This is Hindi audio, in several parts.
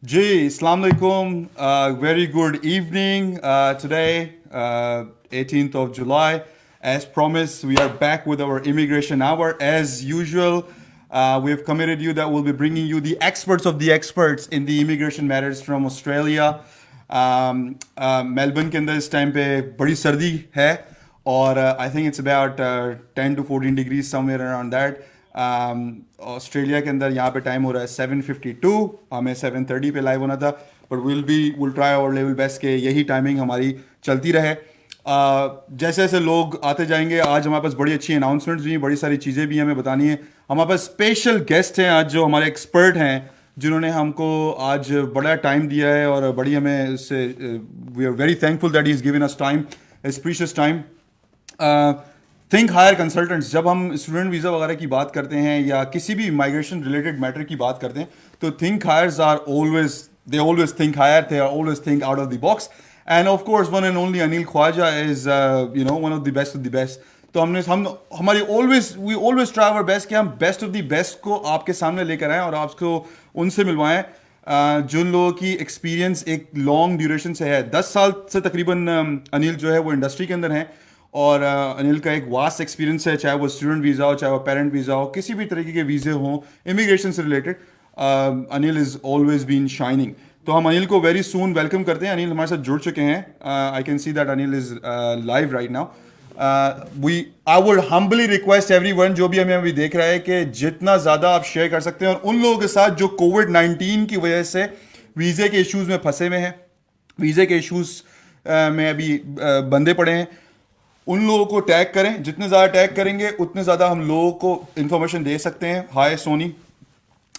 Ji, Assalamu alaikum. Very good evening. Today, 18th of July. As promised, we are back with our immigration hour. As usual, we have committed you that we'll be bringing you the experts of the experts in the immigration matters from Australia. Melbourne के अंदर इस टाइम पे बड़ी सर्दी है और I think it's about 10 to 14 degrees somewhere around that. Australia के अंदर यहाँ पे टाइम हो रहा है 7:52. हमें 7:30 पे लाइव होना था, but will try our level best के यही टाइमिंग हमारी चलती रहे. जैसे जैसे लोग आते जाएंगे, आज हमारे पास बड़ी अच्छी अनाउंसमेंट्स भी हैं, बड़ी सारी चीज़ें भी हमें बतानी है. हमारे पास स्पेशल गेस्ट हैं आज जो हमारे एक्सपर्ट हैं, जिन्होंने हमको आज बड़ा टाइम दिया है और बड़ी हमें इससे we are very thankful that he is given us time, is precious time. Think Higher Consultants, जब हम स्टूडेंट वीज़ा वगैरह की बात करते हैं या किसी भी माइग्रेशन रिलेटेड मैटर की बात करते हैं, तो Think Highers are always, they always think higher, they are always think out of the box. And of course one and only Anil Khwaja is one of the best तो हम हमारी we always try our best कि हम बेस्ट ऑफ द बेस्ट को आपके सामने लेकर आएँ और आपको उनसे मिलवाएं जिन लोगों की एक्सपीरियंस एक लॉन्ग ड्यूरेशन से है. 10 साल से तकरीबन अनिल जो है वो इंडस्ट्री के अंदर हैं और अनिल का एक वास्ट एक्सपीरियंस है, चाहे वो स्टूडेंट वीज़ा हो, चाहे वो पेरेंट वीज़ा हो, किसी भी तरीके के वीज़े हों इमिग्रेशन से related. Anil is always been shining. तो हम अनिल को वेरी सून वेलकम करते हैं. अनिल हमारे साथ जुड़ चुके हैं. I can see that Anil is live right now. I would humbly request everyone जो भी हमें अभी देख रहा है कि जितना ज़्यादा आप शेयर कर सकते हैं और उन लोगों के साथ जो कोविड-19 की वजह से वीज़े के इश्यूज़ में फंसे हुए हैं, वीज़े के इश्यूज़ में अभी बंदे पड़े हैं, उन लोगों को टैग करें. जितने ज़्यादा टैग करेंगे उतने ज़्यादा हम लोगों को इन्फॉर्मेशन दे सकते हैं. हाय सोनी,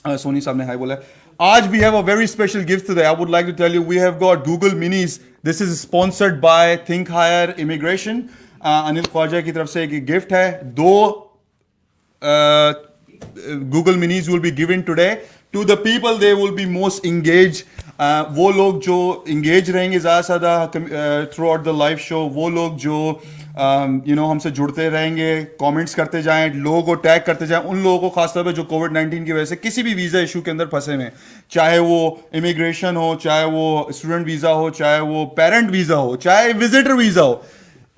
सोनी साहब ने हाय बोला है. आज we have a very special gift today. I would like to tell you we have got Google minis. This is sponsored by Think Higher Immigration. Anil Khwaja की तरफ से एक गिफ्ट है. दो Google minis will be given today to the people they will be most engage. वो लोग जो इंगेज रहेंगे ज़्यादा से ज़्यादा throughout the live show, वो लोग जो हमसे जुड़ते रहेंगे, कमेंट्स करते जाएं, लोगों को टैग करते जाएं, उन लोगों को खासतौर पे जो कोविड-19 की वजह से किसी भी वीज़ा इशू के अंदर फंसे हुए, चाहे वो इमिग्रेशन हो, चाहे वो स्टूडेंट वीज़ा हो, चाहे वो पेरेंट वीज़ा हो, चाहे विजिटर वीज़ा हो.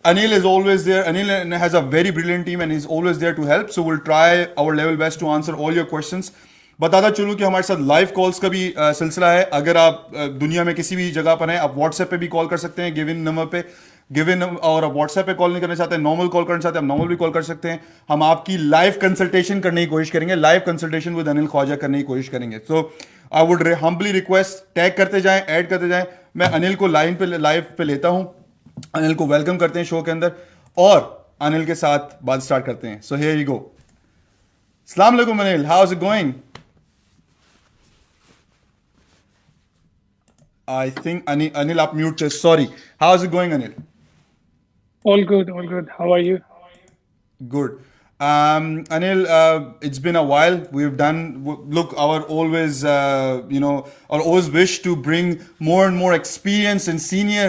Anil is always there. Anil has a very brilliant team and he's always there to help. So we'll try our level best to answer all your questions. बताता चलूँ कि हमारे साथ लाइव कॉल्स का भी सिलसिला है. अगर आप दुनिया में किसी भी जगह पर हैं, आप व्हाट्सएप पे भी कॉल कर सकते हैं गिवन नंबर पे, और आप व्हाट्सएप पे कॉल नहीं करना चाहते हैं, नॉर्मल कॉल करना चाहते हैं, आप नॉर्मल भी कॉल कर सकते हैं. हम आपकी लाइव कंसल्टेशन करने की कोशिश करेंगे, live consultation with Anil Khwaja करने की कोशिश करेंगे. So I would humbly request, tag करते जाएं, ऐड करते जाएं. मैं अनिल को लाइव पे लेता हूँ. अनिल को वेलकम करते हैं शो के अंदर और अनिल के साथ बात स्टार्ट करते हैं. So here we go. अस्सलाम वालेकुम Anil, how is it going? I think Anil आप म्यूट थे. Sorry. How is it going, Anil? All good, all good. How are you? Good. Anil, it's been a while. We've done, look, our always, our always wish to bring more and more experience and senior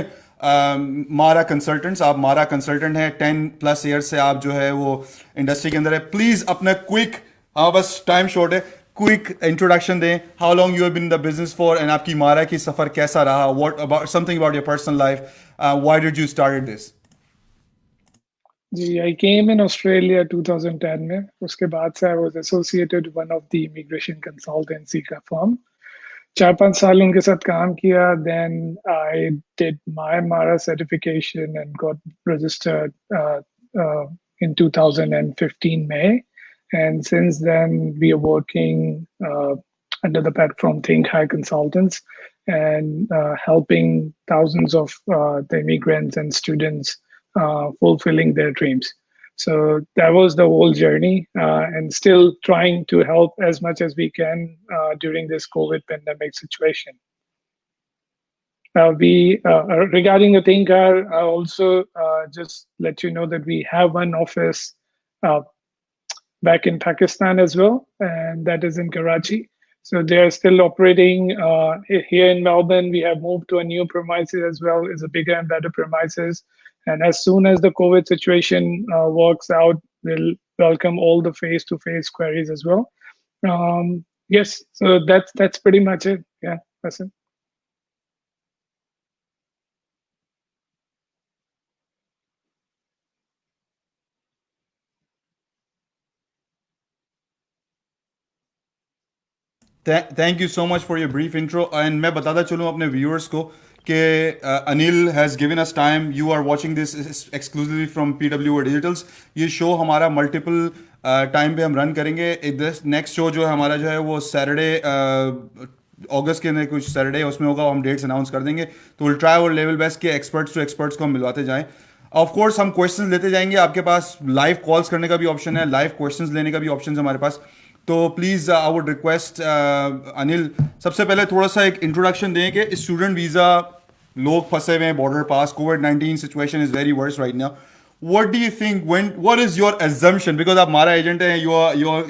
मारा कंसल्टेंट्स. आप मारा कंसल्टेंट हैं, 10+ ईयर से आप जो है वो इंडस्ट्री के अंदर है. प्लीज अपना क्विक, हाँ बस टाइम शॉर्ट है, क्विक इंट्रोडक्शन दें. How long you have been in the business for and आपकी मारा की सफर कैसा रहा? What about something about your personal life? Why did you started this? I came in Australia 2010 में. उसके बाद से I was associated with one of the immigration consultancy का firm. 4-5 साल उनके साथ काम किया. Then I did my MARA certification and got registered in 2015 May. And since then we are working under the platform Think High Consultants and helping thousands of the immigrants and students fulfilling their dreams. So that was the whole journey, and still trying to help as much as we can during this COVID pandemic situation. We regarding the Thinkar, I also just let you know that we have one office back in Pakistan as well, and that is in Karachi. So they are still operating here in Melbourne. We have moved to a new premises as well. It's a bigger and better premises. And as soon as the COVID situation works out, we'll welcome all the face-to-face queries as well. Yes, so that's pretty much it. Yeah. person. Thank you so much for your brief intro and मैं बताता चलूँ अपने व्यूअर्स को कि Anil has given us time. You are watching this exclusively from PW digitals. ये शो हमारा मल्टीपल टाइम पे हम रन करेंगे. नेक्स्ट शो जो है हमारा जो है वो सैटरडे अगस्त के अंदर कुछ सैटरडे उसमें होगा. हम डेट्स अनाउंस कर देंगे. तो विल ट्राई और लेवल बेस्ट के एक्सपर्ट्स टू एक्सपर्ट्स को हम मिलवाते जाएं. ऑफ कोर्स हम क्वेश्चंस लेते जाएंगे. आपके पास लाइव कॉल्स करने का भी ऑप्शन है, लाइव क्वेश्चंस लेने का भी ऑप्शन है हमारे पास. तो please I would request Anil, सबसे पहले थोड़ा सा एक इंट्रोडक्शन दें कि स्टूडेंट वीज़ा लोग फंसे हुए हैं बॉर्डर पास. COVID-19 situation is very worse right now. What do you think? What is your assumption? Because आप हमारा एजेंट हैं,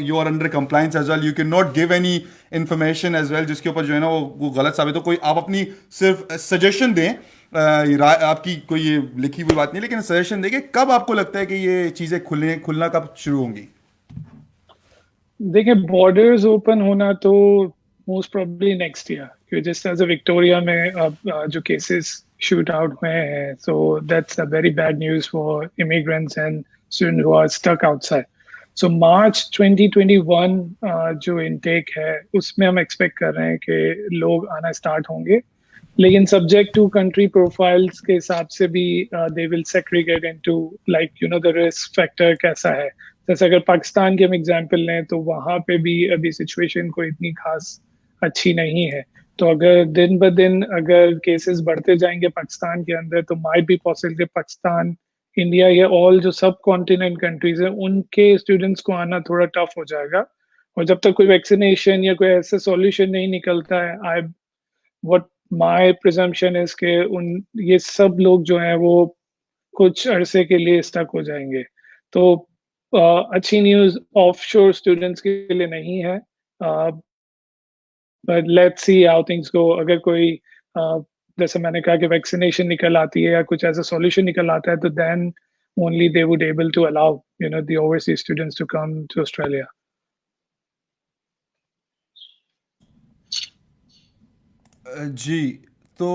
you are under compliance as well. You cannot give any information as well जिसके ऊपर जो है ना वो गलत साबित हो. कोई आप अपनी सिर्फ सजेशन दें. आपकी कोई ये लिखी हुई बात नहीं, लेकिन सजेशन दें कि कब आपको लगता है कि ये चीज़ें खुलना कब शुरू होंगी. देखिए बॉर्डर्स ओपन होना तो मोस्ट प्रोबेबली नेक्स्ट ईयर, क्योंकि जिस तरह से विक्टोरिया में अब जो केसेस शूट आउट में है, so that's a very bad news for immigrants and students who are stuck outside. So March 2021 जो इनटेक है उसमें हम एक्सपेक्ट कर रहे हैं कि लोग आना स्टार्ट होंगे, लेकिन सब्जेक्ट टू कंट्री प्रोफाइल्स के हिसाब से भी they will segregate into like you know the risk factor कैसा है. जैसे अगर पाकिस्तान के हम एग्जांपल लें तो वहाँ पे भी अभी सिचुएशन कोई इतनी खास अच्छी नहीं है. तो अगर दिन ब दिन अगर केसेस बढ़ते जाएंगे पाकिस्तान के अंदर, तो माइट बी पॉसिबल कि पाकिस्तान, इंडिया या ऑल जो सब कॉन्टिनेंट कंट्रीज हैं उनके स्टूडेंट्स को आना थोड़ा टफ हो जाएगा. और जब तक कोई वैक्सीनेशन या कोई ऐसा सॉल्यूशन नहीं निकलता है, I what my presumption is के उन ये सब लोग जो हैं वो कुछ अरसे के लिए स्टक हो जाएंगे. तो अच्छी न्यूज़ ऑफशोर स्टूडेंट्स के लिए नहीं है, but let's see how things go. अगर कोई जैसे मैंने कहा कि वैक्सीनेशन निकल आती है या कुछ ऐसा सॉल्यूशन निकल आता है, तो then only they would able to allow you know the overseas students to come to Australia. जी. तो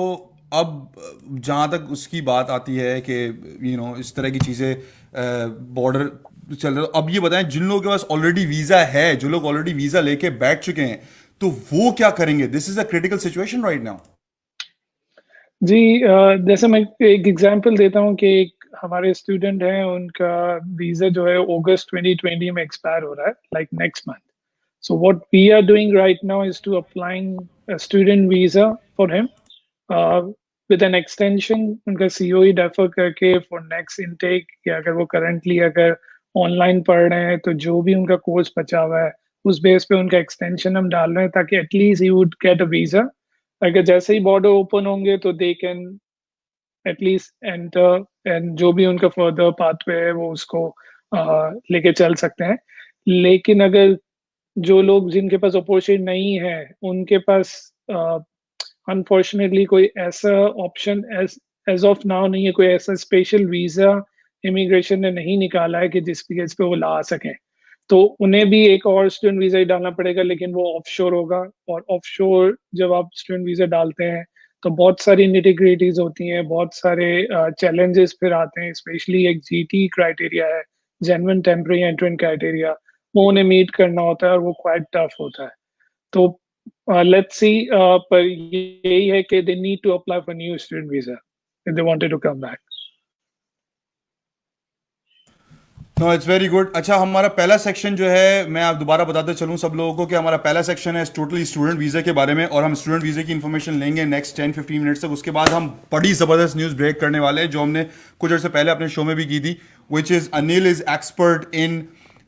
अब जहाँ तक उसकी बात आती है कि इस तरह की चीज़ें बॉर्डर चल रहे, तो अब ये बताएं जिन लोगों के पास ऑलरेडी वीज़ा है, जो लोग ऑलरेडी वीज़ा लेके बैठ चुके हैं, तो वो क्या करेंगे. This is a critical situation right now. जी, जैसे मैं एक एग्जांपल देता हूँ कि एक हमारे स्टूडेंट हैं, उनका वीज़ा जो है अगस्त 2020 में एक्सपायर हो रहा है, like next month. So what we are doing right now is to applying a student visa for him with an extension. उनका COE defer करके for next intake, या अगर वो currently अगर online पढ़ रहे हैं तो जो भी उनका कोर्स बचा हुआ है उस बेस पे उनका एक्सटेंशन हम डाल रहे हैं, ताकि at least he would get a visa. अगर जैसे ही बॉर्डर ओपन होंगे तो they can at least enter, and जो भी उनका फर्दर पाथवे है वो उसको लेके चल सकते हैं. लेकिन अगर जो लोग जिनके पास अपॉर्चुनिटी नहीं है, उनके पास अनफॉर्चुनेटली कोई ऐसा ऑप्शन एज ऑफ नाउ नहीं है, कोई ऐसा स्पेशल वीज़ा इमिग्रेशन ने नहीं निकाला है कि जिस बेस पे वो ला सकें. तो उन्हें भी एक और स्टूडेंट वीज़ा ही डालना पड़ेगा, लेकिन वो ऑफशोर होगा. और ऑफशोर जब आप स्टूडेंट वीज़ा डालते हैं तो बहुत सारी निटी-ग्रिटीज़ होती हैं, बहुत सारे चैलेंजेस फिर आते हैं. स्पेशली एक GT क्राइटेरिया है, जेन्युइन टेम्परेरी एंट्रेंट क्राइटेरिया, वो उन्हें मीट करना होता है और वो क्वाइट टफ होता है. तो लेट्स सी, पर यही है कि they need to apply for new student visa if they wanted to come back. No it's very good. अच्छा, हमारा पहला सेक्शन जो है, मैं आप दोबारा बताते चलूँ सब लोगों को कि हमारा पहला सेक्शन है टोटली स्टूडेंट वीज़ा के बारे में, और हम स्टूडेंट वीज़ा की इन्फॉर्मेशन लेंगे नेक्स्ट 10-15 मिनट्स तक. उसके बाद हम बड़ी ज़बरदस्त न्यूज़ ब्रेक करने वाले हैं जो हमने कुछ अर्से पहले अपने शो में भी की थी, which is Anil is expert in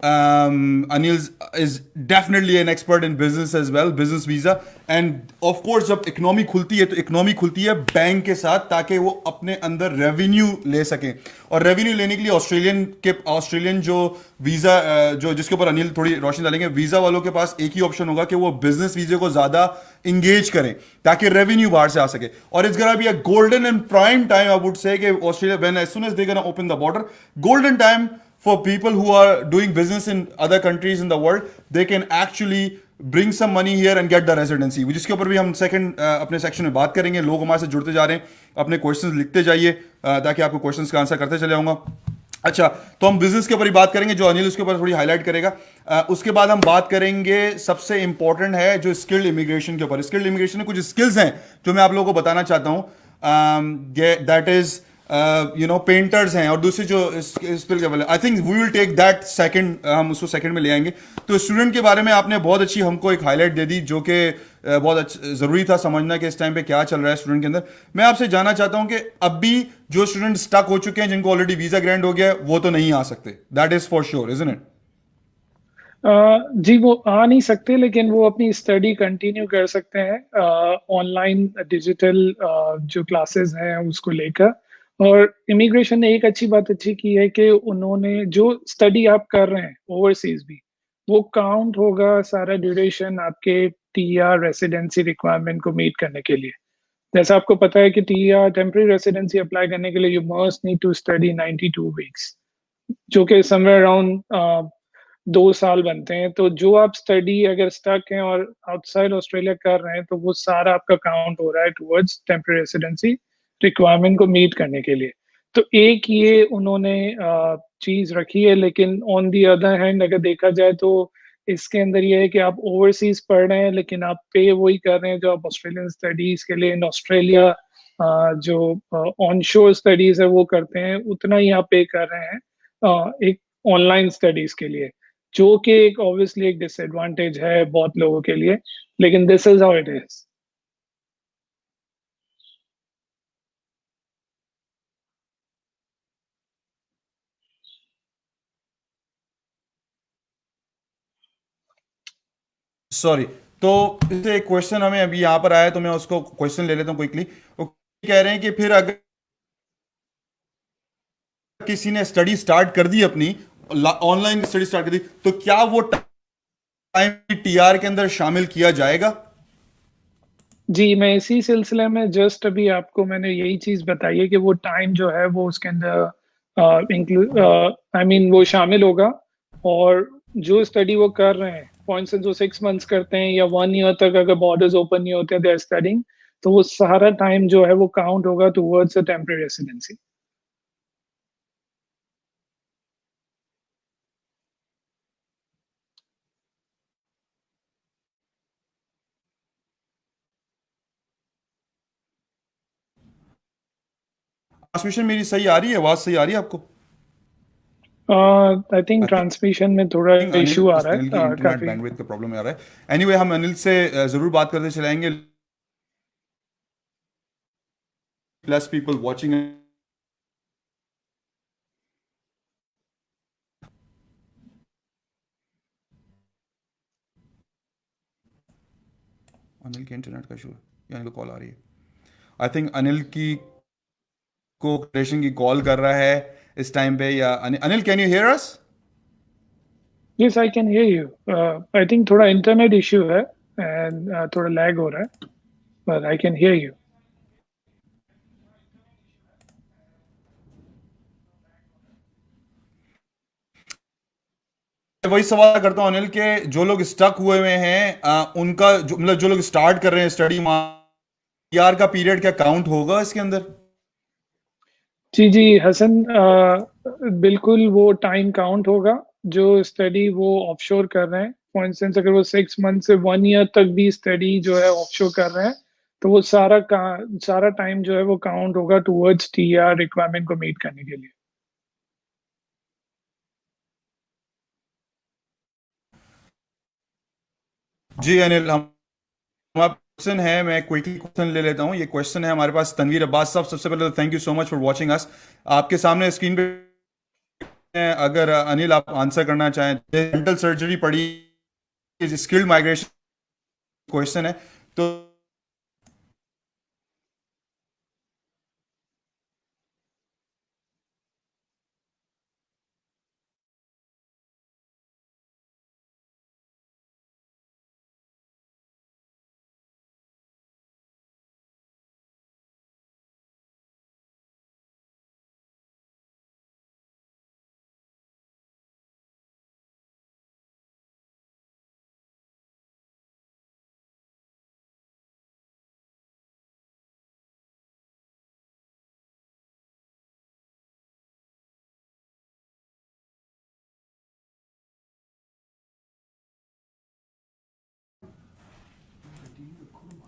Anil is definitely an expert in business as well, business visa. And of course जब इकोनॉमी खुलती है तो इकोनॉमी खुलती है बैंक के साथ, ताकि वो अपने अंदर रेवेन्यू ले सकें. और रेवेन्यू लेने के लिए ऑस्ट्रेलियन जो वीज़ा जो जिसके ऊपर अनिल थोड़ी रोशनी डालेंगे, वीज़ा वालों के पास एक ही ऑप्शन होगा कि वो बिजनेस वीज़े को ज़्यादा इंगेज करें ताकि रेवेन्यू बाहर से आ सके. और it's gonna be a golden and prime time, I would say, कि Australia when as soon as they gonna open the border, golden time for people who are doing business in other countries in the world. They can actually bring some money here and get the residency, जिसके ऊपर भी हम सेकंड अपने सेक्शन में बात करेंगे। लोग हमारे से जुड़ते जा रहे हैं, अपने क्वेश्चंस लिखते जाइए ताकि आपको क्वेश्चंस का आंसर करते चले जाऊंगा। अच्छा, तो हम बिजनेस के ऊपर ही बात करेंगे, जो अनिल उसके ऊपर थोड़ी हाईलाइट करेगा। उसके बाद हम बात करेंगे, सबसे इंपॉर्टेंट है जो स्किल्ड इमिग्रेशन के ऊपर। स्किल्ड इमिग्रेशन में कुछ स्किल्स हैं जो मैं आप लोगों को बताना चाहता हूँ, दैट इज पेंटर्स हैं, और दूसरी जो स्किल लेवल है, I think we will take that second, हम उसको सेकंड में ले आएंगे। तो स्टूडेंट के बारे में आपने बहुत अच्छी हमको एक हाईलाइट दे दी, जो कि बहुत ज़रूरी था समझना कि इस टाइम पे क्या चल रहा है स्टूडेंट के अंदर। मैं आपसे जानना चाहता हूं कि अब भी जो स्टूडेंट स्टक हो चुके हैं, जिनको ऑलरेडी वीजा ग्रांट हो गया है, वो तो नहीं आ सकते, that is for sure, isn't it? जी वो आ नहीं सकते, लेकिन वो अपनी स्टडी कंटिन्यू कर सकते हैं ऑनलाइन डिजिटल जो क्लासेस हैं उसको लेकर। और इमिग्रेशन ने एक अच्छी बात अच्छी की है कि उन्होंने जो स्टडी आप कर रहे हैं ओवरसीज भी, वो काउंट होगा सारा ड्यूरेशन आपके टीआर रेसिडेंसी रिक्वायरमेंट को मीट करने के लिए। जैसा आपको पता है कि टीआर टेम्पररी रेसिडेंसी अप्लाई करने के लिए you must need to study 92 weeks, जो कि समवेयर अराउंड 2 साल बनते हैं। तो जो आप स्टडी अगर स्टक हैं और आउटसाइड ऑस्ट्रेलिया कर रहे हैं, तो वो सारा आपका काउंट हो रहा है टुवर्ड्स टेम्पररी रेसिडेंसी रिक्वायरमेंट को मीट करने के लिए। तो एक ये उन्होंने चीज रखी है, लेकिन ऑन दी अदर हैंड अगर देखा जाए तो इसके अंदर ये है कि आप ओवरसीज पढ़ रहे हैं, लेकिन आप पे वही कर रहे हैं जो आप ऑस्ट्रेलियन स्टडीज के लिए इन ऑस्ट्रेलिया जो ऑन शोर स्टडीज है वो करते हैं, उतना ही आप पे कर रहे हैं एक ऑनलाइन स्टडीज के लिए, जो कि एक ऑब्वियसली एक डिसएडवांटेज है बहुत लोगों के लिए, लेकिन this is how it is. Sorry. तो इससे एक क्वेश्चन हमें अभी यहाँ पर आया, तो मैं उसको क्वेश्चन ले लेता हूँ क्विकली। वो कह रहे हैं कि फिर अगर किसी ने स्टडी स्टार्ट कर दी अपनी, ऑनलाइन स्टडी स्टार्ट कर दी, तो क्या वो टाइम टीआर के अंदर शामिल किया जाएगा? जी मैं इसी सिलसिले में जस्ट अभी आपको मैंने यही चीज बताई है कि वो टाइम जो है वो उसके अंदर इंक्लूड आई मीन वो शामिल होगा। और जो स्टडी वो कर रहे हैं, फॉर इंस्टेंस वो 6 मंथ्स करते हैं या 1 ईयर तक अगर बॉर्डर्स ओपन नहीं होते दे आर स्टडिंग, तो वो सारा टाइम जो है वो काउंट होगा towards a temporary residency. Transmission मेरी सही आ रही है, आवाज सही आ रही है आपको? आई थिंक आई ट्रांसमिशन में थोड़ा थिंक अनिल इशू आ रहा अनिल की है इंटरनेट काफी। बैंडविड्थ का प्रॉब्लम आ रहा है। एनीवे हम अनिल से जरूर बात करते चलाएंगे। Plus people watching. अनिल के इंटरनेट का इशू है या अनिल को कॉल आ रही है? आई थिंक अनिल की को क्रेशन की कॉल कर रहा है इस टाइम पे, या Anil can you here us? Yes I can hear you. I think थोड़ा इंटरनेट इशू है एंड थोड़ा लैग हो रहा है, but I can hear you. वही सवाल करता हूँ अनिल के, जो लोग स्टक हुए हैं उनका मतलब जो लोग स्टार्ट कर रहे हैं स्टडी, यार का पीरियड क्या काउंट होगा इसके अंदर? जी जी हसन, बिल्कुल वो टाइम काउंट होगा जो स्टडी वो ऑफशोर कर रहे हैं। फॉर इंस्टेंस अगर वो 6 मंथ से 1 ईयर तक भी स्टडी जो है ऑफशोर कर रहे हैं, तो वो सारा टाइम जो है वो काउंट होगा टुवर्ड्स टीआर रिक्वायरमेंट को मीट करने के लिए। जी अनिल, हम हमारा क्वेश्चन है, मैं क्विकली क्वेश्चन ले लेता हूँ। ये क्वेश्चन है हमारे पास तनवीर अब्बास साहब। सबसे पहले तो thank you so much for watching us. आपके सामने स्क्रीन पे अगर अनिल आप आंसर करना चाहें, डेंटल सर्जरी पड़ी, स्किल्ड माइग्रेशन क्वेश्चन है, तो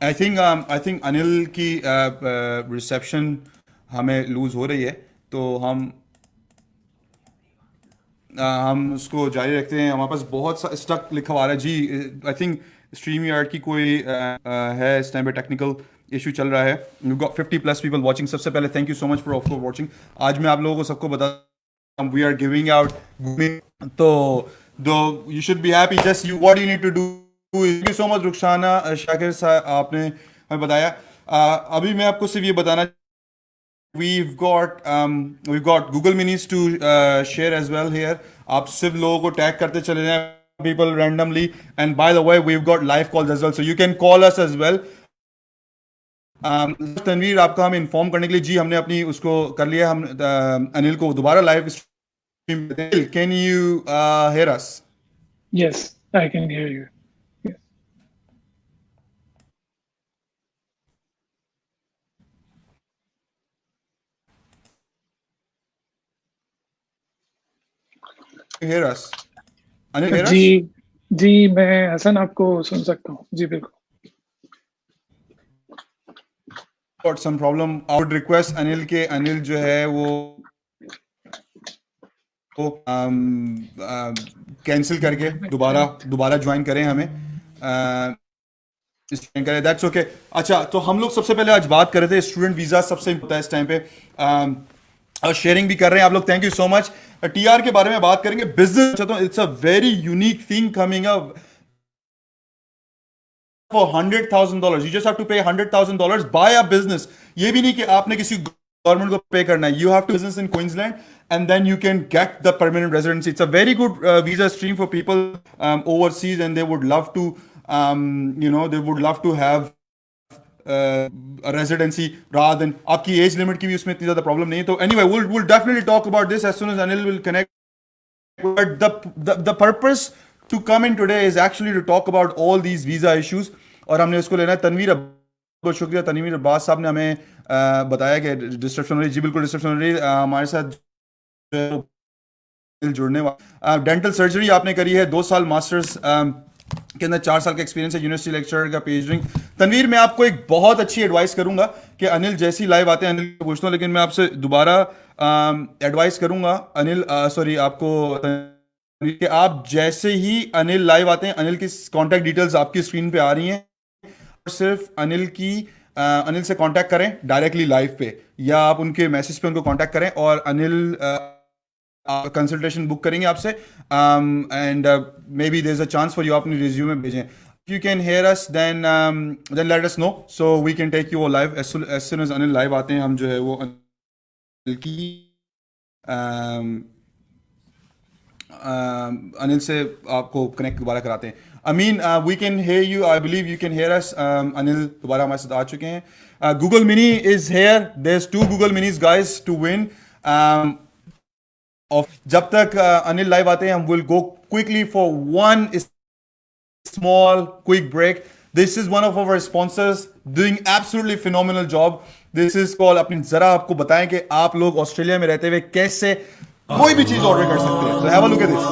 आई थिंक अनिल की रिसेप्शन हमें लूज हो रही है, तो हम उसको जारी रखते हैं. हमारे पास बहुत सा स्टक लिखा हुआ आ रहा है जी. आई थिंक स्ट्रीम यार्ड की कोई है इस टाइम पे टेक्निकल इशू चल रहा है. You got 50 plus people watching. सबसे पहले thank you so much for watching. आज मैं आप लोगों को सबको बता, वी आर गिविंग आउट, तो दो you should be happy. Just you what you need to do. Thank you so much Rukhsana Shakir sahab, आपने हमें बताया. अभी मैं आपको सिर्फ ये बताना, we've got Google Minis to share as well here. आप सिर्फ लोगों को टैग करते चले जाएं, people randomly. And by the way, we've got live calls as well, so you can call us as well. Tanveer, आपका हम इन्फॉर्म करने के लिए जी, हमने अपनी उसको कर लिया. हम अनिल को दोबारा live stream. Can you hear us? Yes, I can hear you. Yes. Hear us? Anil, hear जी अस? जी, मैं हसन आपको सुन सकता हूँ जी, बिल्कुल. Got some problem. I would request Anil के, अनिल जो है वो कैंसिल करके दोबारा दोबारा ज्वाइन करें हमें. करें, दैट्स ओके. अच्छा, तो हम लोग सबसे पहले आज बात कर रहे थे स्टूडेंट वीजा, सबसे इम्पोर्टेंट है इस टाइम पे. और शेयरिंग भी कर रहे हैं आप लोग, thank you so much. TR के बारे में बात करेंगे. बिजनेस, तो it's a very unique thing coming up. For $100,000, you just have to pay $100,000, buy a business. ये भी नहीं कि आपने किसी गवर्नमेंट को पे करना है. You have to business in Queensland and then you can get the permanent residency. It's a very good visa stream for people overseas, and they would love to, they would love to have a residency rather than. आपकी एज लिमिट की भी उसमें इतनी ज्यादा प्रॉब्लम नहीं है. तो anyway, we'll definitely talk about this as soon as Anil will connect. But the purpose to come in today is actually to talk about all these visa issues. और हमने इसको लेना है. तनवीर, बहुत शुक्रिया. तनवीर अब्बास साहब ने हमें बताया कि डिस्ट्रप्शन हो रही. जी बिल्कुल डिस्ट्रप्शन हो रही. हमारे साथ जुड़ने वाला, डेंटल सर्जरी आपने करी है, 2 साल मास्टर्स के अंदर, 4 साल का एक्सपीरियंस है, यूनिवर्सिटी लेक्चरर का पेज. तनवीर, मैं आपको एक बहुत अच्छी एडवाइस करूंगा कि अनिल जैसी लाइव आते हैं, अनिल को पूछता हूँ, लेकिन मैं आपसे दोबारा एडवाइस करूंगा अनिल, सॉरी आपको, कि आप जैसे ही अनिल लाइव आते हैं, अनिल की कांटेक्ट डिटेल्स आपकी स्क्रीन पे आ रही हैं, सिर्फ अनिल से कांटेक्ट करें डायरेक्टली लाइव पे, या आप उनके मैसेज पे उनको कांटेक्ट करें और अनिल कंसल्टेशन बुक करेंगे आपसे. And may be there is a chance for you, अपनी रिज्यूमे भेजें. You can hear us, then let us know, so we can take you live as soon as Anil live आते हैं. हम जो है वो अनिल की अनिल से आपको कनेक्ट दोबारा कराते हैं. Amin, we can hear you, I believe you can hear us. Anil दोबारा हमारे साथ आ चुके हैं. Google mini is here. There is 2 Google minis guys to win. जब तक अनिल लाइव आते हैं, हम will go quickly for one small quick break. This is one of our sponsors doing absolutely phenomenal job. This is called, अपनी जरा आपको बताएं कि आप लोग ऑस्ट्रेलिया में रहते हुए कैसे कोई भी चीज ऑर्डर कर सकते हैं. So have a look at this.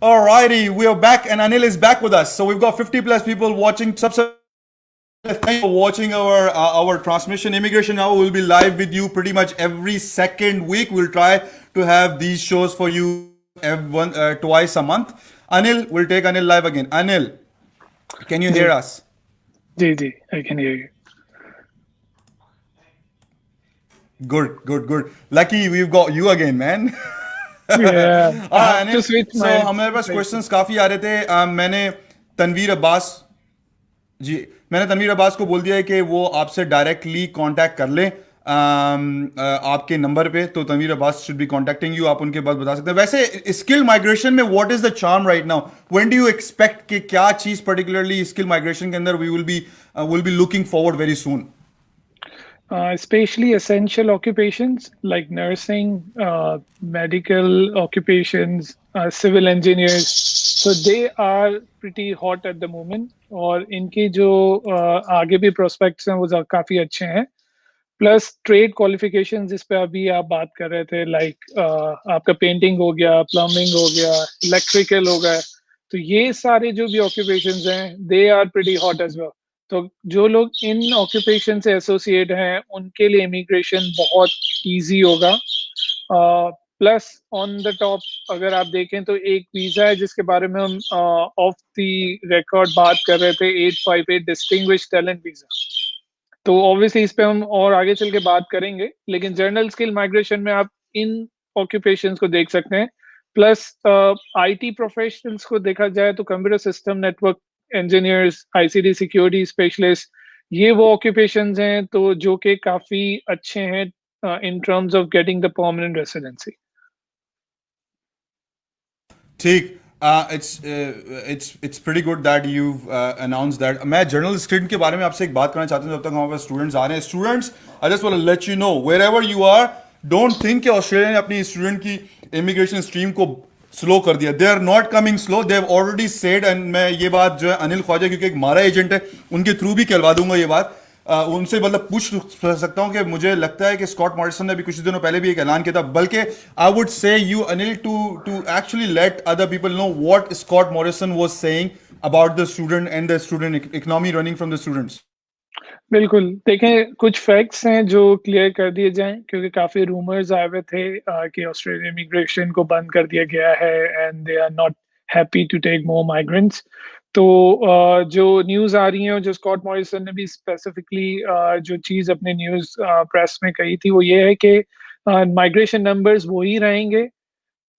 Alrighty, we are back and Anil is back with us. So we've got 50 plus people watching. Thank you for watching our transmission. Immigration Now will be live with you pretty much every second week. We'll try to have these shows for you twice a month. Anil, we'll take Anil live again. Anil, can you hear us? Ji ji, I can hear you. Good. Lucky we've got you again, man. Yeah, I have Anil, to switch so my हमारे पास place. क्वेश्चंस काफी आ रहे थे. मैंने तनवीर अब्बास को बोल दिया है कि वो आपसे डायरेक्टली कांटेक्ट कर लें. आपके नंबर पे, तो Tanveer Abbas should be contacting you, आप उनके बाद बता सकते हैं। वैसे स्किल माइग्रेशन में what is the charm right now, when do you expect कि क्या चीज पर्टिकुलरली स्किल माइग्रेशन के अंदर we will be looking forward very soon? Especially essential occupations like nursing, medical occupations, civil engineers. So they are pretty hot at the moment. और इनकी जो आगे भी prospects हैं वो काफी अच्छे हैं. प्लस ट्रेड क्वालिफिकेशन जिस पे अभी आप बात कर रहे थे, लाइक आपका पेंटिंग हो गया, प्लम्बिंग हो गया, इलेक्ट्रिकल हो गया, तो ये सारे जो भी ऑक्यूपेशंस हैं they are pretty hot as well. तो जो लोग इन ऑक्यूपेशन से एसोसिएट हैं उनके लिए इमिग्रेशन बहुत इजी होगा. प्लस ऑन द टॉप अगर आप देखें तो एक वीजा है जिसके बारे में हम ऑफ द रिकॉर्ड बात कर रहे थे, 858 डिस्टिंग्विश टैलेंट वीजा. तो ऑब्वियसली इस पे हम और आगे चल के बात करेंगे, लेकिन जर्नल स्किल माइग्रेशन में आप इन ऑक्यूपेशंस को देख सकते हैं. प्लस आईटी प्रोफेशनल्स को देखा जाए तो computer system network engineers, ICT security specialist, ये वो ऑक्यूपेशंस हैं तो जो कि काफी अच्छे हैं in terms of getting the permanent residency. ठीक. It's pretty good that you announce that. मैं जर्नल स्टूडेंट के बारे में आपसे एक बात करना चाहता हूँ जब तक हमारे पास स्टूडेंट्स आ रहे हैं. Students, I just want to let you know wherever you are, don't think कि ऑस्ट्रेलिया ने अपनी स्टूडेंट की इमिग्रेशन स्ट्रीम को स्लो कर दिया. They are not coming slow, they have already said. And मैं ये बात जो है अनिल ख्वाजा, क्योंकि एक मारा एजेंट है, उनके थ्रू भी कहलवा दूंगा ये बात. उनसे मतलब पूछ सकता हूं कि मुझे लगता है कि स्कॉट मॉरिसन ने भी कुछ दिनों पहले भी एक ऐलान किया था. बल्कि I would say you Anil to actually let other people know what Scott Morrison was saying about the student and the student economy running from the students. बिल्कुल, देखें कुछ फैक्ट्स हैं जो क्लियर कर दिए जाएं, क्योंकि काफी रूमर्स आए हुए थे कि ऑस्ट्रेलियन इमिग्रेशन को बंद कर दिया गया है and they are not happy to take more migrants. तो जो न्यूज़ आ रही है और जो स्कॉट मॉरिसन ने भी स्पेसिफिकली जो चीज़ अपने न्यूज़ प्रेस में कही थी वो ये है कि माइग्रेशन नंबर्स वही रहेंगे.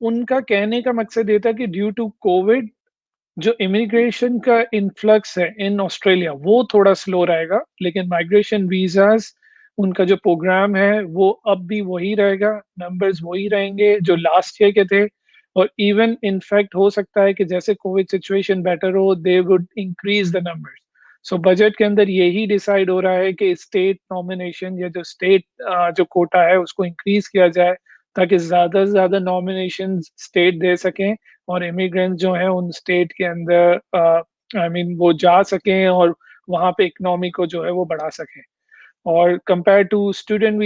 उनका कहने का मकसद ये था कि ड्यू टू कोविड जो इमिग्रेशन का इन्फ्लक्स है इन ऑस्ट्रेलिया वो थोड़ा स्लो रहेगा, लेकिन माइग्रेशन वीजास उनका जो प्रोग्राम है वो अब भी वही रहेगा, नंबर्स वही रहेंगे जो लास्ट ईयर के थे. और इवन इनफैक्ट हो सकता है कि जैसे कोविड सिचुएशन बेटर हो they would increase the numbers. So budget के अंदर यही डिसाइड हो रहा है कि स्टेट नॉमिनेशन या जो स्टेट जो कोटा है उसको इंक्रीज किया जाए, ताकि ज्यादा से ज्यादा नॉमिनेशन स्टेट दे सकें और इमिग्रेंट्स जो हैं उन स्टेट के अंदर आई मीन वो जा सकें और वहाँ पे इकोनॉमी को जो है वो बढ़ा सकें. और कंपेयर टू स्टूडेंट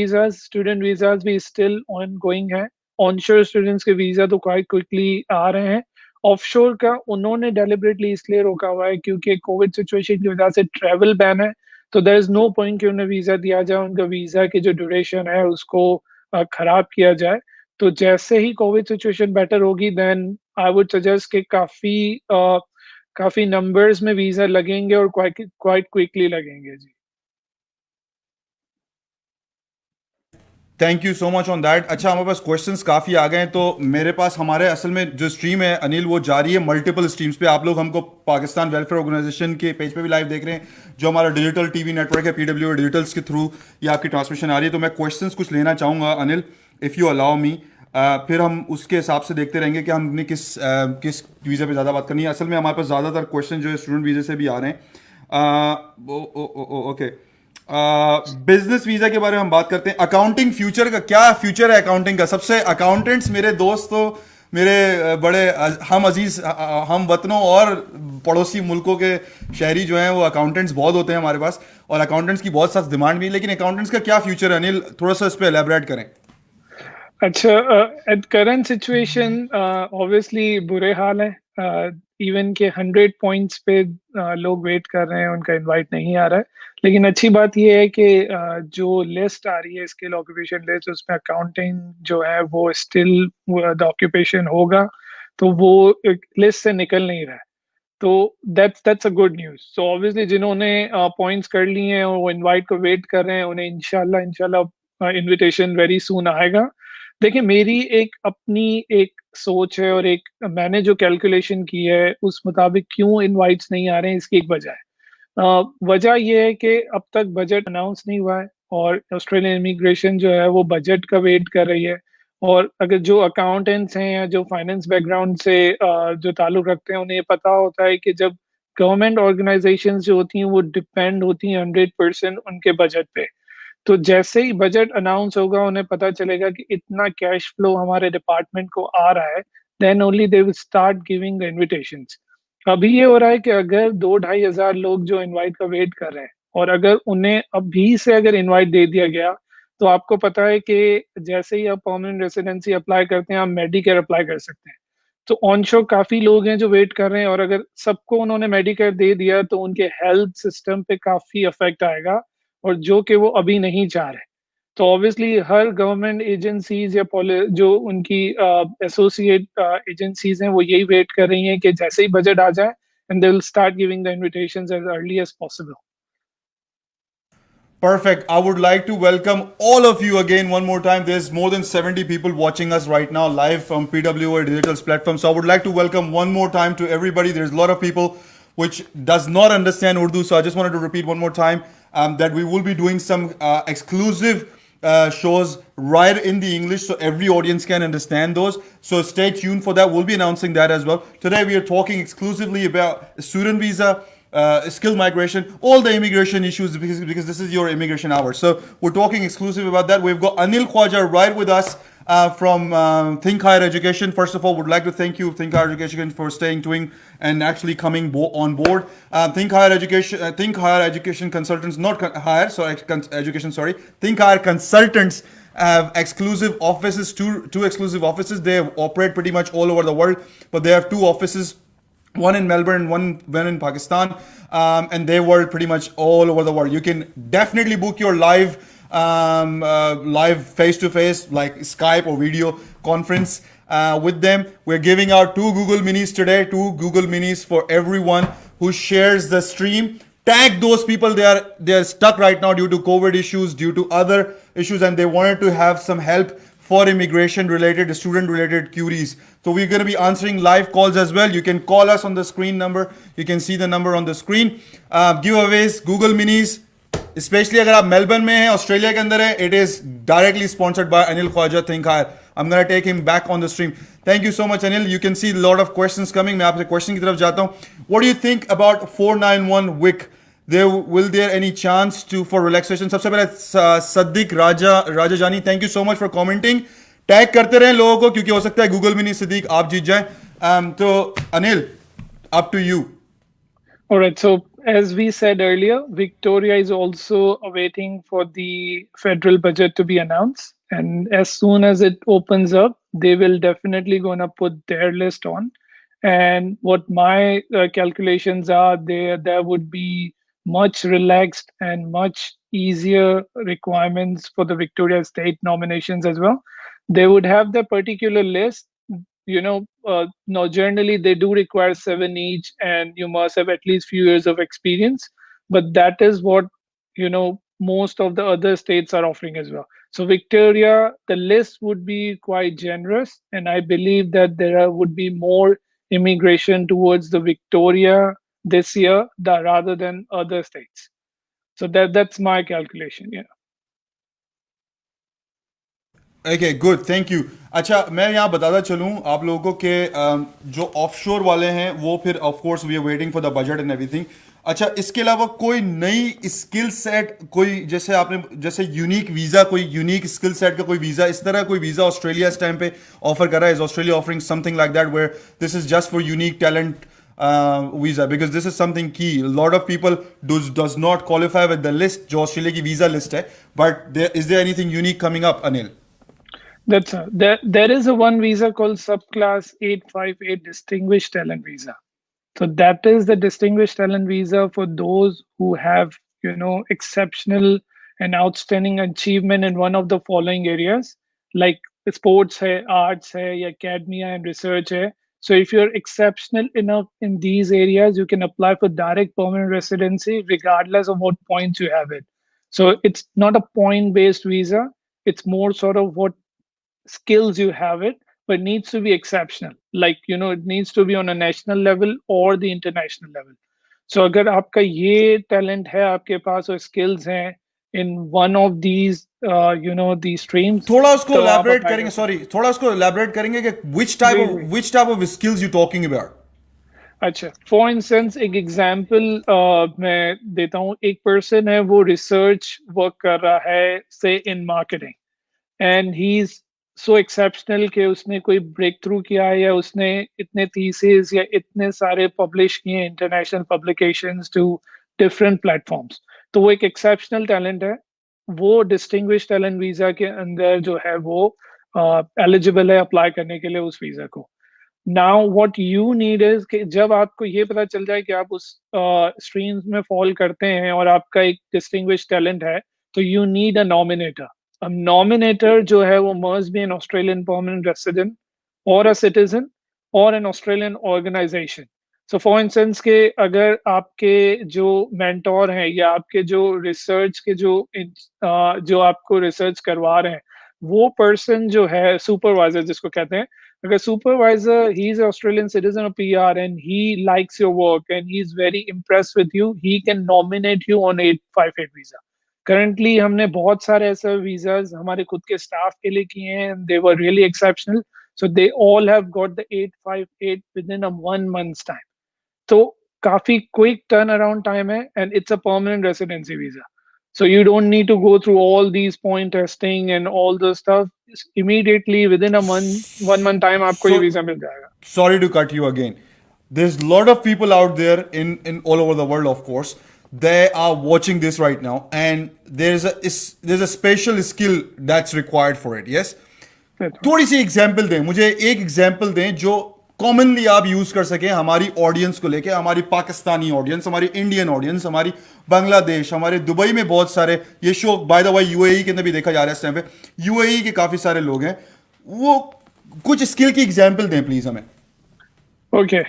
वीजाज भी स्टिल ऑन गोइंग है. ऑनशोर स्टूडेंट्स के वीजा तो क्वाइट क्विकली आ रहे हैं. ऑफशोर का उन्होंने डेलिबरेटली इसलिए रोका हुआ है क्योंकि कोविड सिचुएशन की वजह से ट्रैवल बैन है. तो देयर इज नो पॉइंट कि उन्हें वीजा दिया जाए, उनका वीजा की जो ड्यूरेशन है उसको खराब किया जाए. तो जैसे ही कोविड सिचुएशन बेटर होगी देन आई वुड सजेस्ट कि काफी नंबर्स में वीजा लगेंगे और क्वाइट क्विकली लगेंगे जी. Thank you so much on that. अच्छा, हमारे पास क्वेश्चंस काफ़ी आ गए हैं, तो मेरे पास हमारे असल में जो स्ट्रीम है अनिल वो जारी है मल्टीपल स्ट्रीम्स पे. आप लोग हमको पाकिस्तान वेलफेयर ऑर्गेनाइजेशन के पेज पे भी लाइव देख रहे हैं, जो हमारा डिजिटल टीवी नेटवर्क है पीडब्ल्यू डिजिटल्स के थ्रू ये आपकी ट्रांसमिशन आ रही है. तो मैं क्वेश्चंस कुछ लेना चाहूँगा Anil, if you allow me. फिर हम उसके हिसाब से देखते रहेंगे कि हमने किस वीज़ा पे ज़्यादा बात करनी है. असल में हमारे पास ज़्यादातर क्वेश्चन जो है स्टूडेंट वीज़े से भी आ रहे हैं. ओके, बिजनेस वीजा के बारे में हम बात करते हैं. अकाउंटिंग फ्यूचर का क्या फ्यूचर है अकाउंटिंग का? सबसे अकाउंटेंट्स मेरे दोस्त तो मेरे बड़े हम अजीज हम वतनों और पड़ोसी मुल्कों के शहरी जो हैं वो अकाउंटेंट्स बहुत होते हैं हमारे पास, और अकाउंटेंट्स की बहुत सख्त डिमांड भी है. लेकिन अकाउंटेंट्स का क्या फ्यूचर है अनिल, थोड़ा सा इस पर एलेबरेट करें. अच्छा, एट करंट सिचुएशन ऑब्वियसली बुरे हाल है. इवन के 100 पॉइंट्स पे लोग वेट कर रहे हैं, उनका इनवाइट नहीं आ रहा है. लेकिन अच्छी बात यह है कि जो लिस्ट आ रही है स्किल ऑक्यूपेशन लिस्ट उसमें अकाउंटिंग जो है वो स्टिल द ऑक्यूपेशन होगा, तो वो लिस्ट से निकल नहीं रहा है. तो that's a good news. So obviously जिन्होंने पॉइंट्स कर लिए हैं और वो इनवाइट को वेट कर रहे हैं उन्हें इंशाल्लाह इनविटेशन वेरी सून आएगा. देखिए, मेरी एक अपनी एक सोच है और एक मैंने जो कैलकुलेशन की है उस मुताबिक क्यों इनवाइट्स नहीं आ रहे हैं, इसकी एक वजह है. वजह यह है कि अब तक बजट अनाउंस नहीं हुआ है. और ऑस्ट्रेलियन इमिग्रेशन जो है वो बजट का वेट कर रही है। और अगर जो अकाउंटेंट्स हैं या जो फाइनेंस बैकग्राउंड से जो ताल्लुक रखते हैं, उन्हें ये पता होता है कि जब गवर्नमेंट ऑर्गेनाइजेशंस जो होती हैं वो डिपेंड होती हैं 100% उनके बजट पे। तो जैसे ही बजट अनाउंस होगा, उन्हें पता चलेगा कि इतना कैश फ्लो हमारे डिपार्टमेंट को आ रहा है, then only they will start giving the invitations. अभी ये हो रहा है कि अगर 2-2,500 लोग जो इनवाइट का वेट कर रहे हैं, और अगर उन्हें अभी से अगर इनवाइट दे दिया गया, तो आपको पता है कि जैसे ही आप परमानेंट रेसिडेंसी अप्लाई करते हैं, आप मेडिकेयर अप्लाई कर सकते हैं। तो ऑनशोर काफ़ी लोग हैं जो वेट कर रहे हैं, और अगर सबको उन्होंने मेडिकेयर दे दिया, तो उनके हेल्थ सिस्टम पे काफ़ी इफ़ेक्ट आएगा, और जो कि वो अभी नहीं चाह रहे। तो ऑब्वियसली हर गवर्नमेंट एजेंसीज़ या जो उनकी एसोसिएट एजेंसीज़ हैं, वो यही वेट कर रही हैं कि जैसे ही बजट आ जाए, and they will start giving the invitations as early as possible. Perfect. I would like to welcome all of you again one more time. There's more than 70 people watching us right now live from PWR Digital's platform. So I would like to welcome one more time to everybody. There's a lot of people which does not understand Urdu. So I just wanted to repeat one more time that we will be doing some exclusive shows right in the English so every audience can understand those. So stay tuned for that. We'll be announcing that as well. Today we are talking exclusively about student visa, skill migration, all the immigration issues because this is your immigration hour. So we're talking exclusive about that. We've got Anil Khwaja right with us from Think Higher Education. First of all, would like to thank you, Think Higher Education, for staying tuned and actually coming on board. Think Higher Education Consultants, not higher, sorry, education, sorry. Think Higher Consultants have exclusive offices, two exclusive offices. They operate pretty much all over the world, but they have two offices, one in Melbourne, one in Pakistan, and they work pretty much all over the world. You can definitely book your live face to face, like Skype or video conference with them. We're giving out 2 Google Minis today, 2 Google Minis for everyone who shares the stream. Tag those people. They are stuck right now due to COVID issues, due to other issues, and they wanted to have some help for immigration related, student related queries. So we're going to be answering live calls as well. You can call us on the screen number. You can see the number on the screen. Giveaways, Google Minis, specially अगर आप मेलबर्न में हैं, ऑस्ट्रेलिया के अंदर है, it is directly sponsored by Anil Khawaja think higher. I am gonna take him back on the stream. Thank you so much Anil. You can see lot of questions coming. मैं आपसे क्वेश्चन की तरफ जाता हूं. What do you think about 491 Vic? Will there any chance to for relaxation? सबसे पहले सद्दिक राजा जानी, thank you so much for commenting. Tag करते रहें लोगों को, क्योंकि हो सकता है गूगल मिनी सद्दिक आप जीत जाएं. तो Anil, up to you. All right. So, as we said earlier, Victoria is also awaiting for the federal budget to be announced. And as soon as it opens up, they will definitely going to put their list on. And what my calculations are, there would be much relaxed and much easier requirements for the Victoria State nominations as well. They would have the particular list. No, generally they do require 7 each, and you must have at least few years of experience. But that is what most of the other states are offering as well. So Victoria, the list would be quite generous, and I believe that would be more immigration towards the Victoria this year rather than other states. So that's my calculation. Yeah. Okay good, thank you. अच्छा, मैं यहाँ बताता चलूँ आप लोगों को कि जो ऑफशोर वाले हैं वो फिर of course we are waiting for the budget and everything. अच्छा, इसके अलावा कोई नई स्किल सेट, कोई जैसे यूनिक वीज़ा, कोई यूनिक स्किल सेट का कोई वीज़ा, इस तरह कोई वीज़ा ऑस्ट्रेलिया इस टाइम पे ऑफर कर रहा है? Is Australia offering something like that where this is just for unique talent visa? Because this is something key. A lot of people does not qualify with the list जो ऑस्ट्रेलिया की वीज़ा लिस्ट है. But is there anything unique coming up, Anil? There is a one visa called subclass 858 distinguished talent visa. So that is the distinguished talent visa for those who have exceptional and outstanding achievement in one of the following areas, like sports hai, arts hai, academia and research hai. So if you're exceptional enough in these areas, you can apply for direct permanent residency regardless of what points you have it. So it's not a point based visa. It's more sort of what skills you have it, but needs to be exceptional, like it needs to be on a national level or the international level. So अगर आपका ये talent है आपके पास और skills हैं, in one of these these streams, थोड़ा उसको तो आप elaborate अप्लाई करेंगे, कर सकते सॉरी, थोड़ा उसको elaborate करेंगे कि हैं। जी। which type of skills you talking about? अच्छा, फॉर इंस्टेंस एक एग्जांपल मैं देता हूँ। एक पर्सन है, वो रिसर्च वर्क कर रहा है से in marketing, and he is so exceptional कि उसने कोई ब्रेक थ्रू किया है, या उसने इतने थीसिस या इतने सारे पब्लिश किए international publications to different platforms. तो वो एक एक्सेप्शनल टैलेंट है। वो डिस्टिंग्विश टैलेंट वीजा के अंदर जो है वो एलिजिबल है अप्लाई करने के लिए उस वीजा को। Now what you need is कि जब आपको ये पता चल जाए कि आप उस स्ट्रीम्स में फॉल करते हैं और आपका एक डिस्टिंग्विश टैलेंट है, तो यू नीड अ नॉमिनेटर। अब नॉमिनेटर जो है वो must be an Australian permanent resident और अ सिटीजन और an Australian organisation. So for instance के अगर आपके जो मेंटोर हैं या आपके जो रिसर्च के जो आपको रिसर्च करवा रहे हैं, वो पर्सन जो है सुपरवाइजर जिसको कहते हैं, अगर supervisor he's an Australian citizen or PR and he likes your work and he's very impressed with you, he can nominate you on 858 visa. Currently हमने बहुत सारे ऐसे visas हमारे खुद के staff के लिए किए हैं, and they were really exceptional. So they all have got the 858 within a 1 month's time. तो काफी क्विक टर्न अराउंड टाइम है, and it's a permanent residency visa. So you don't need to go through all these point testing and all the stuff. Immediately within a month, 1 month time, आपको ये So वीजा मिल जाएगा। sorry to cut you again. There's a lot of people out there in all over the world, of course. They are watching this right now, and there's a special skill that's required for it. Yes. थोड़ी सी एग्जाम्पल दें मुझे, एक एग्जाम्पल दें जो कॉमनली आप यूज कर सकें हमारी ऑडियंस को लेके, हमारी पाकिस्तानी ऑडियंस, हमारी इंडियन ऑडियंस, हमारी बांग्लादेश, हमारे दुबई में बहुत सारे, ये show by the way UAE के अंदर भी देखा जा रहा है इस टाइम पे, यूएई के काफी सारे लोग हैं, वो कुछ स्किल की एग्जाम्पल दें प्लीज हमें। ओके,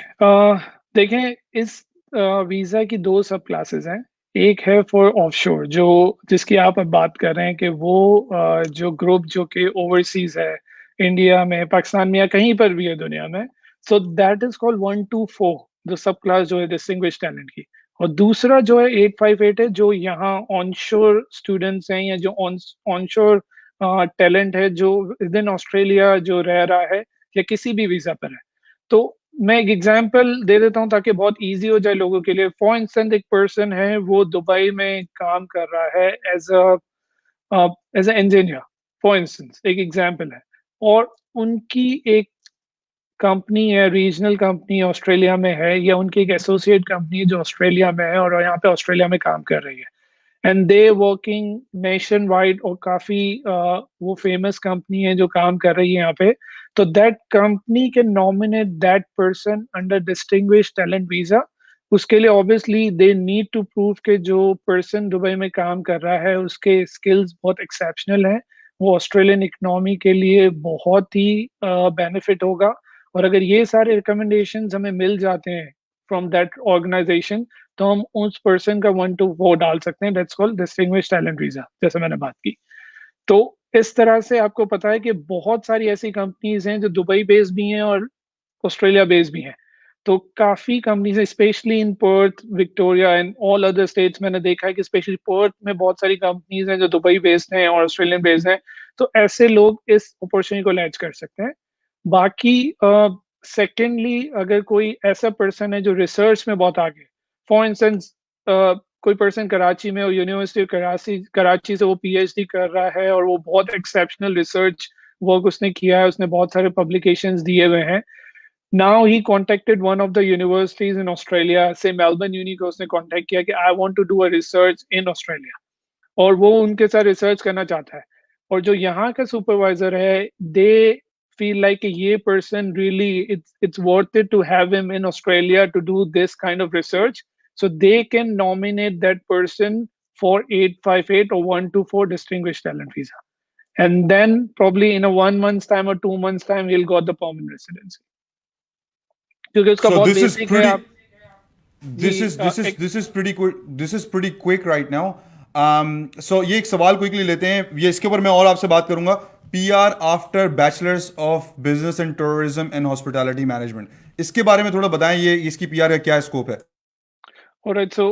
देखें, इस वीजा की दो सब क्लासेस हैं। एक है फॉर ऑफशोर, जो जिसकी आप अब बात कर रहे हैं कि वो जो ग्रुप जो कि ओवरसीज है, इंडिया में, पाकिस्तान में, या कहीं पर भी है दुनिया में। सो दैट इज कॉल्ड 124, जो सब क्लास जो है डिस्टिंग्विश टैलेंट की। और दूसरा जो है 858 है, जो यहाँ ऑनशोर स्टूडेंट्स हैं, या जो ऑनशोर टैलेंट है, जो विद इन ऑस्ट्रेलिया जो रह रहा है या किसी भी वीजा पर है। तो मैं एक एग्जांपल दे देता हूँ ताकि बहुत इजी हो जाए लोगों के लिए। फॉर इंस्टेंस, एक पर्सन है, वो दुबई में काम कर रहा है as a engineer. For instance एक एग्जांपल है, और उनकी एक कंपनी है, रीजनल कंपनी ऑस्ट्रेलिया में है, या उनकी एक एसोसिएट कंपनी जो ऑस्ट्रेलिया में है और यहाँ पे ऑस्ट्रेलिया में काम कर रही है, and they working nation wide, और काफी वो फेमस कंपनी है जो काम कर रही है यहाँ पे। तो that company can nominate that person under distinguish talent visa. उसके लिए obviously they need to prove के जो पर्सन दुबई में काम कर रहा है उसके स्किल्स बहुत एक्सेप्शनल हैं, वो ऑस्ट्रेलियन इकोनॉमी के लिए बहुत ही बेनिफिट होगा। और अगर ये सारे रिकमेंडेशंस हमें मिल जाते हैं फ्रॉम दैट ऑर्गेनाइजेशन, तो हम उस पर्सन का 1 to 4 डाल सकते हैं। That's called distinguish talent visa, जैसे मैंने बात की। तो इस तरह से आपको पता है कि बहुत सारी ऐसी कंपनीज हैं जो दुबई बेस्ड भी हैं और ऑस्ट्रेलिया बेस्ड भी हैं। तो काफी कंपनीज हैं, specially in Perth, Victoria and all other states. मैंने देखा है कि स्पेशली पर्थ में बहुत सारी कंपनीज हैं जो दुबई बेस्ड हैं और ऑस्ट्रेलियन बेस्ड हैं। तो ऐसे लोग इस अपॉर्चुनिटी को लैच कर सकते हैं। बाकी सेकेंडली, अगर कोई ऐसा पर्सन है जो रिसर्च में बहुत आगे, फॉर इंस्टेंस कोई पर्सन कराची में और यूनिवर्सिटी कराची कराची से वो पीएचडी कर रहा है और वो बहुत एक्सेप्शनल रिसर्च वर्क उसने किया है, उसने बहुत सारे पब्लिकेशंस दिए हुए हैं। Now he contacted one of the universities in Australia, say Melbourne uni को उसने कॉन्टेक्ट किया कि I want to do a research in Australia, और वो उनके साथ रिसर्च करना चाहता है। और जो यहाँ का सुपरवाइजर है, दे feel like ये person really it's worth it to have him in Australia to do this kind of research, so they can nominate that person for 858 or 124 distinguished talent visa, and then probably in a 1 month's time or 2 months time he'll got the permanent residency, क्योंकि उसका So बहुत this is बेसिक है। pretty, आप जी this is pretty quick, this is pretty quick right now. So ये एक सवाल क्विकली लेते हैं, ये इसके ऊपर मैं और आपसे बात करूंगा। PR after bachelors of business and tourism and hospitality management, इसके बारे में थोड़ा बताएं, ये इसकी पीआर का क्या स्कोप है? All right, so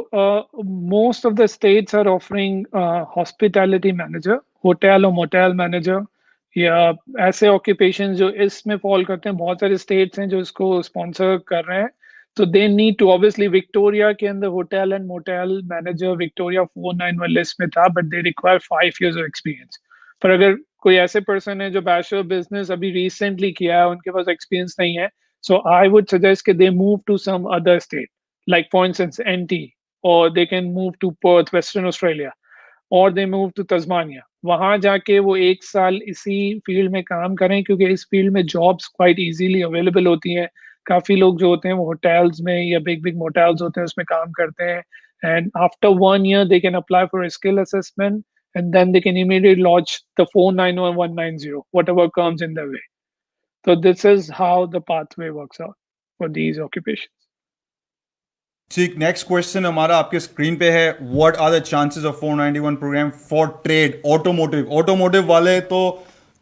most of the states are offering hospitality manager, hotel और motel manager या ऐसे occupations जो इसमें fall करते हैं. बहुत सारे states हैं जो इसको sponsor कर रहे हैं. So they need to obviously Victoria के अंदर hotel and motel manager Victoria 491 list में था, but they require 5 years of experience. पर अगर कोई ऐसे person है जो bachelor of business अभी recently किया है, उनके पास experience नहीं है, so I would suggest कि they move to some other state. Like for instance NT, or they can move to Perth, Western Australia, और they move to Tasmania. वहां जाके वो 1 साल इसी फील्ड में काम करें क्योंकि इस फील्ड में जॉब्स क्वाइट इजीली अवेलेबल होती हैं. काफी लोग जो होते हैं वो होटल्स में या बिग बिग मोटेल्स होते हैं उसमें काम करते हैं. And after 1 year they can apply for a skill assessment and then they can immediately launch the 491190 whatever comes in their way. So this is how the pathway works out for these occupations. ठीक, नेक्स्ट क्वेश्चन हमारा आपके स्क्रीन पे है. What are the chances of 491 program for trade automotive? Automotive वाले तो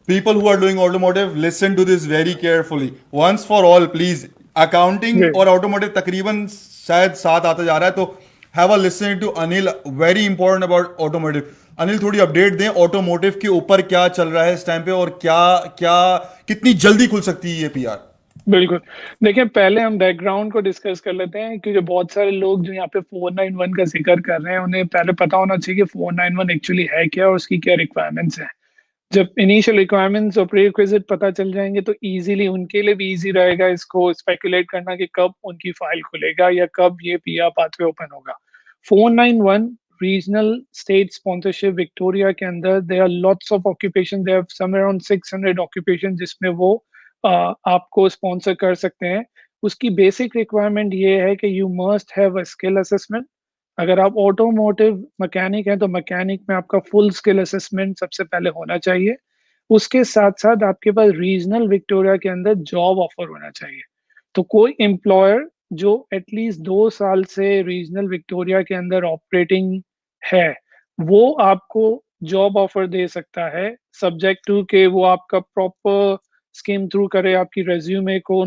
people who are doing automotive listen to this very carefully once for all please. Accounting Great. और ऑटोमोटिव तकरीबन शायद साथ आता जा रहा है, तो have a listen to Anil, very important about automotive. Anil थोड़ी अपडेट दें ऑटोमोटिव के ऊपर, क्या चल रहा है इस टाइम पे और क्या क्या कितनी जल्दी खुल सकती है ये पीआर? बिल्कुल. देखिए पहले हम बैकग्राउंड को डिस्कस कर लेते हैं क्योंकि बहुत सारे लोग जो यहाँ पे 491 का जिक्र कर रहे हैं उन्हें पहले पता होना चाहिए कि 491 एक्चुअली है क्या और उसकी क्या रिक्वायरमेंट्स हैं. जब इनिशियल रिक्वायरमेंट्स और प्रीरिक्विजिट पता चल जाएंगे तो इजीली उनके लिए भी इजी रहेगा इसको स्पेकुलेट करना कि कब उनकी फाइल खुलेगा या कब ये पीआर पाथवे ओपन होगा. 491 रीजनल स्टेट स्पॉन्सरशिप विक्टोरिया के अंदर there are lots of occupation, there are some around 600 occupation जिसमें वो आपको स्पॉन्सर कर सकते हैं. उसकी बेसिक रिक्वायरमेंट ये है कि you must have a skill assessment. अगर आप ऑटोमोटिव मैकेनिक हैं तो मैकेनिक में आपका फुल स्किल असेसमेंट सबसे पहले होना चाहिए. उसके साथ साथ आपके पास रीजनल विक्टोरिया के अंदर जॉब ऑफर होना चाहिए. तो कोई एम्प्लॉयर जो एटलीस्ट 2 साल से रीजनल विक्टोरिया के अंदर ऑपरेटिंग है वो आपको जॉब ऑफर दे सकता है, सब्जेक्ट टू के वो आपका प्रॉपर स्कीम थ्रू करे, आपकी रेज्यूमे को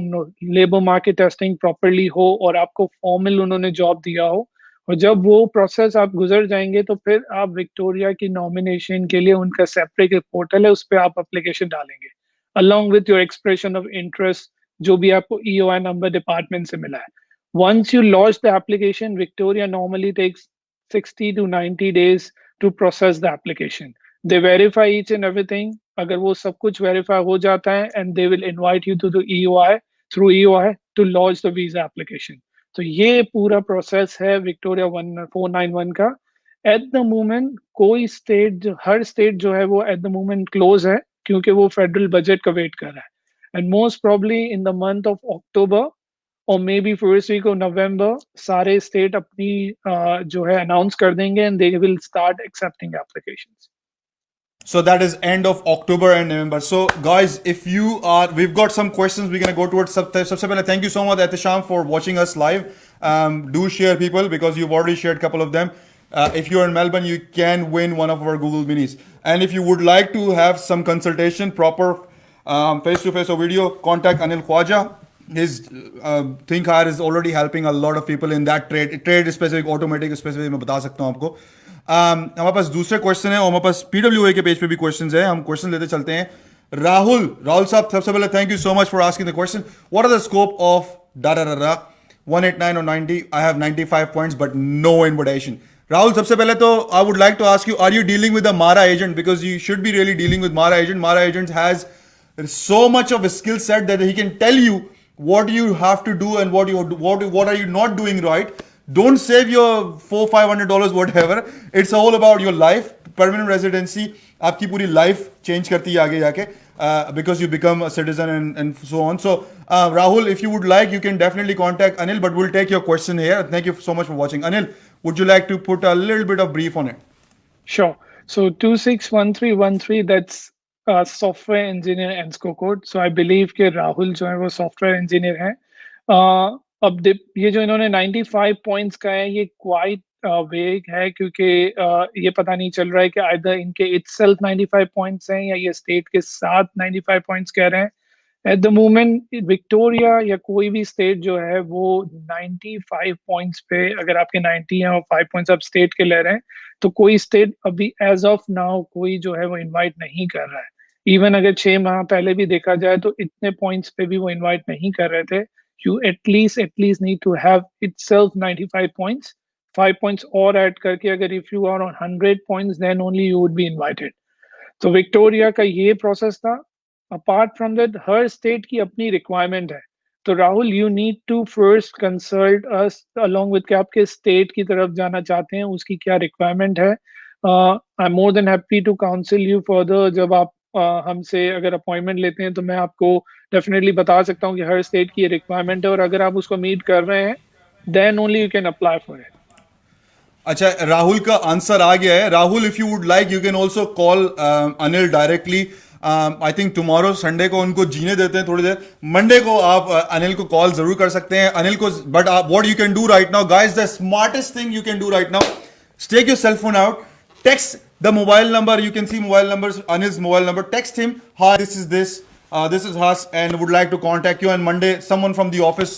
लेबर मार्केट टेस्टिंग प्रॉपरली हो और आपको फॉर्मल उन्होंने जॉब दिया हो. और जब वो प्रोसेस आप गुजर जाएंगे तो फिर आप विक्टोरिया की नॉमिनेशन के लिए उनका सेपरेट पोर्टल है, उस पर आप एप्लीकेशन डालेंगे along with your expression of interest जो भी आपको ईओआई नंबर डिपार्टमेंट से मिला है. Once you launch the application Victoria normally takes 60 to 90 days to process the application. They verify each and everything. अगर वो सब कुछ verify हो जाता है and they will invite you to the EOI through EOI to launch the visa application. तो ये पूरा प्रोसेस है विक्टोरिया 491 का. एट द मोमेंट कोई स्टेट, हर स्टेट जो है वो एट द मोमेंट क्लोज है क्योंकि वो फेडरल बजट का वेट कर रहा है. And most probably in the month of October और maybe first week of November सारे स्टेट अपनी जो है अनाउंस कर देंगे and they will start accepting applications. So that is end of October and November. So guys, if you are, we've got some questions we're gonna go towards. Sabse pehle, thank you so much Etisham for watching us live. Do share people because you've already shared a couple of them. If you're in Melbourne, you can win one of our Google Minis. And if you would like to have some consultation, proper face-to-face or video, contact Anil Khwaja. His Think Higher is already helping a lot of people in that trade specific, automatic specific. मैं बता सकता हूँ आपको. हमारे पास दूसरे क्वेश्चन है और हमारे पास PWA के पेज पे भी क्वेश्चंस है. हम क्वेश्चन लेते चलते हैं. राहुल साहब, सबसे पहले thank you so much for asking the question. What are the scope of 189 or 90? I have 95 points but no invitation. Rahul, सबसे पहले तो I would like to ask you, are you dealing with a Mara agent? Because you should be really dealing with Mara agent. Mara agent has so much of a skill set that he can tell you what you have to do and what are you not doing right. Don't save your $400-500 whatever. It's all about your life. Permanent residency आपकी पूरी life change करती है आगे जाके because you become a citizen and so on. So Rahul, if you would like, you can definitely contact Anil, but we'll take your question here. Thank you so much for watching. Anil, would you like to put a little bit of brief on it? Sure. So 261313, that's software engineer ENSCO code. So I believe कि राहुल जो है वो software engineer है. अब ये जो इन्होंने 95 पॉइंट्स का है ये क्वाइट वेग है क्योंकि ये पता नहीं चल रहा है कि आइदर इनके इटसेल्फ 95 पॉइंट्स हैं या ये स्टेट के साथ 95 पॉइंट्स कह रहे हैं. एट द मोमेंट विक्टोरिया या कोई भी स्टेट जो है वो 95 पॉइंट्स पे, अगर आपके 90 हैं और 5 पॉइंट्स आप स्टेट के ले रहे हैं, तो कोई स्टेट अभी एज ऑफ नाउ कोई जो है वो इनवाइट नहीं कर रहा है। इवन अगर 6 माह पहले भी देखा जाए तो इतने पॉइंट्स पे भी वो इनवाइट नहीं कर रहे थे। You at least need to have itself 95 points, 5 points और ऐड करके, अगर if you are on 100 points then only you would be invited. तो विक्टोरिया का ये प्रोसेस था। अपार्ट फ्रॉम दैट हर स्टेट की अपनी रिक्वायरमेंट है। तो Rahul, you need to first consult us along with, कि आपके स्टेट की तरफ जाना चाहते हैं, उसकी क्या रिक्वायरमेंट है। I am more than happy to counsel you further. जब आप हमसे अगर अपॉइंटमेंट लेते हैं तो मैं आपको डेफिनेटली बता सकता हूँ कि हर स्टेट की रिक्वायरमेंट है, और अगर आप उसको मीट कर रहे हैं then only you can apply for it. अच्छा, राहुल का आंसर आ गया है। Rahul, if you would like you can also call Anil directly. I think tomorrow Sunday को उनको जीने देते हैं थोड़ी देर, मंडे को आप अनिल को कॉल जरूर कर सकते हैं अनिल को। But what you can do right now guys, the smartest thing you can do right now, take your cell phone out, text the mobile number. You can see mobile numbers, Anil's mobile number. Text him, hi, this is Has, and would like to contact you. And Monday someone from the office,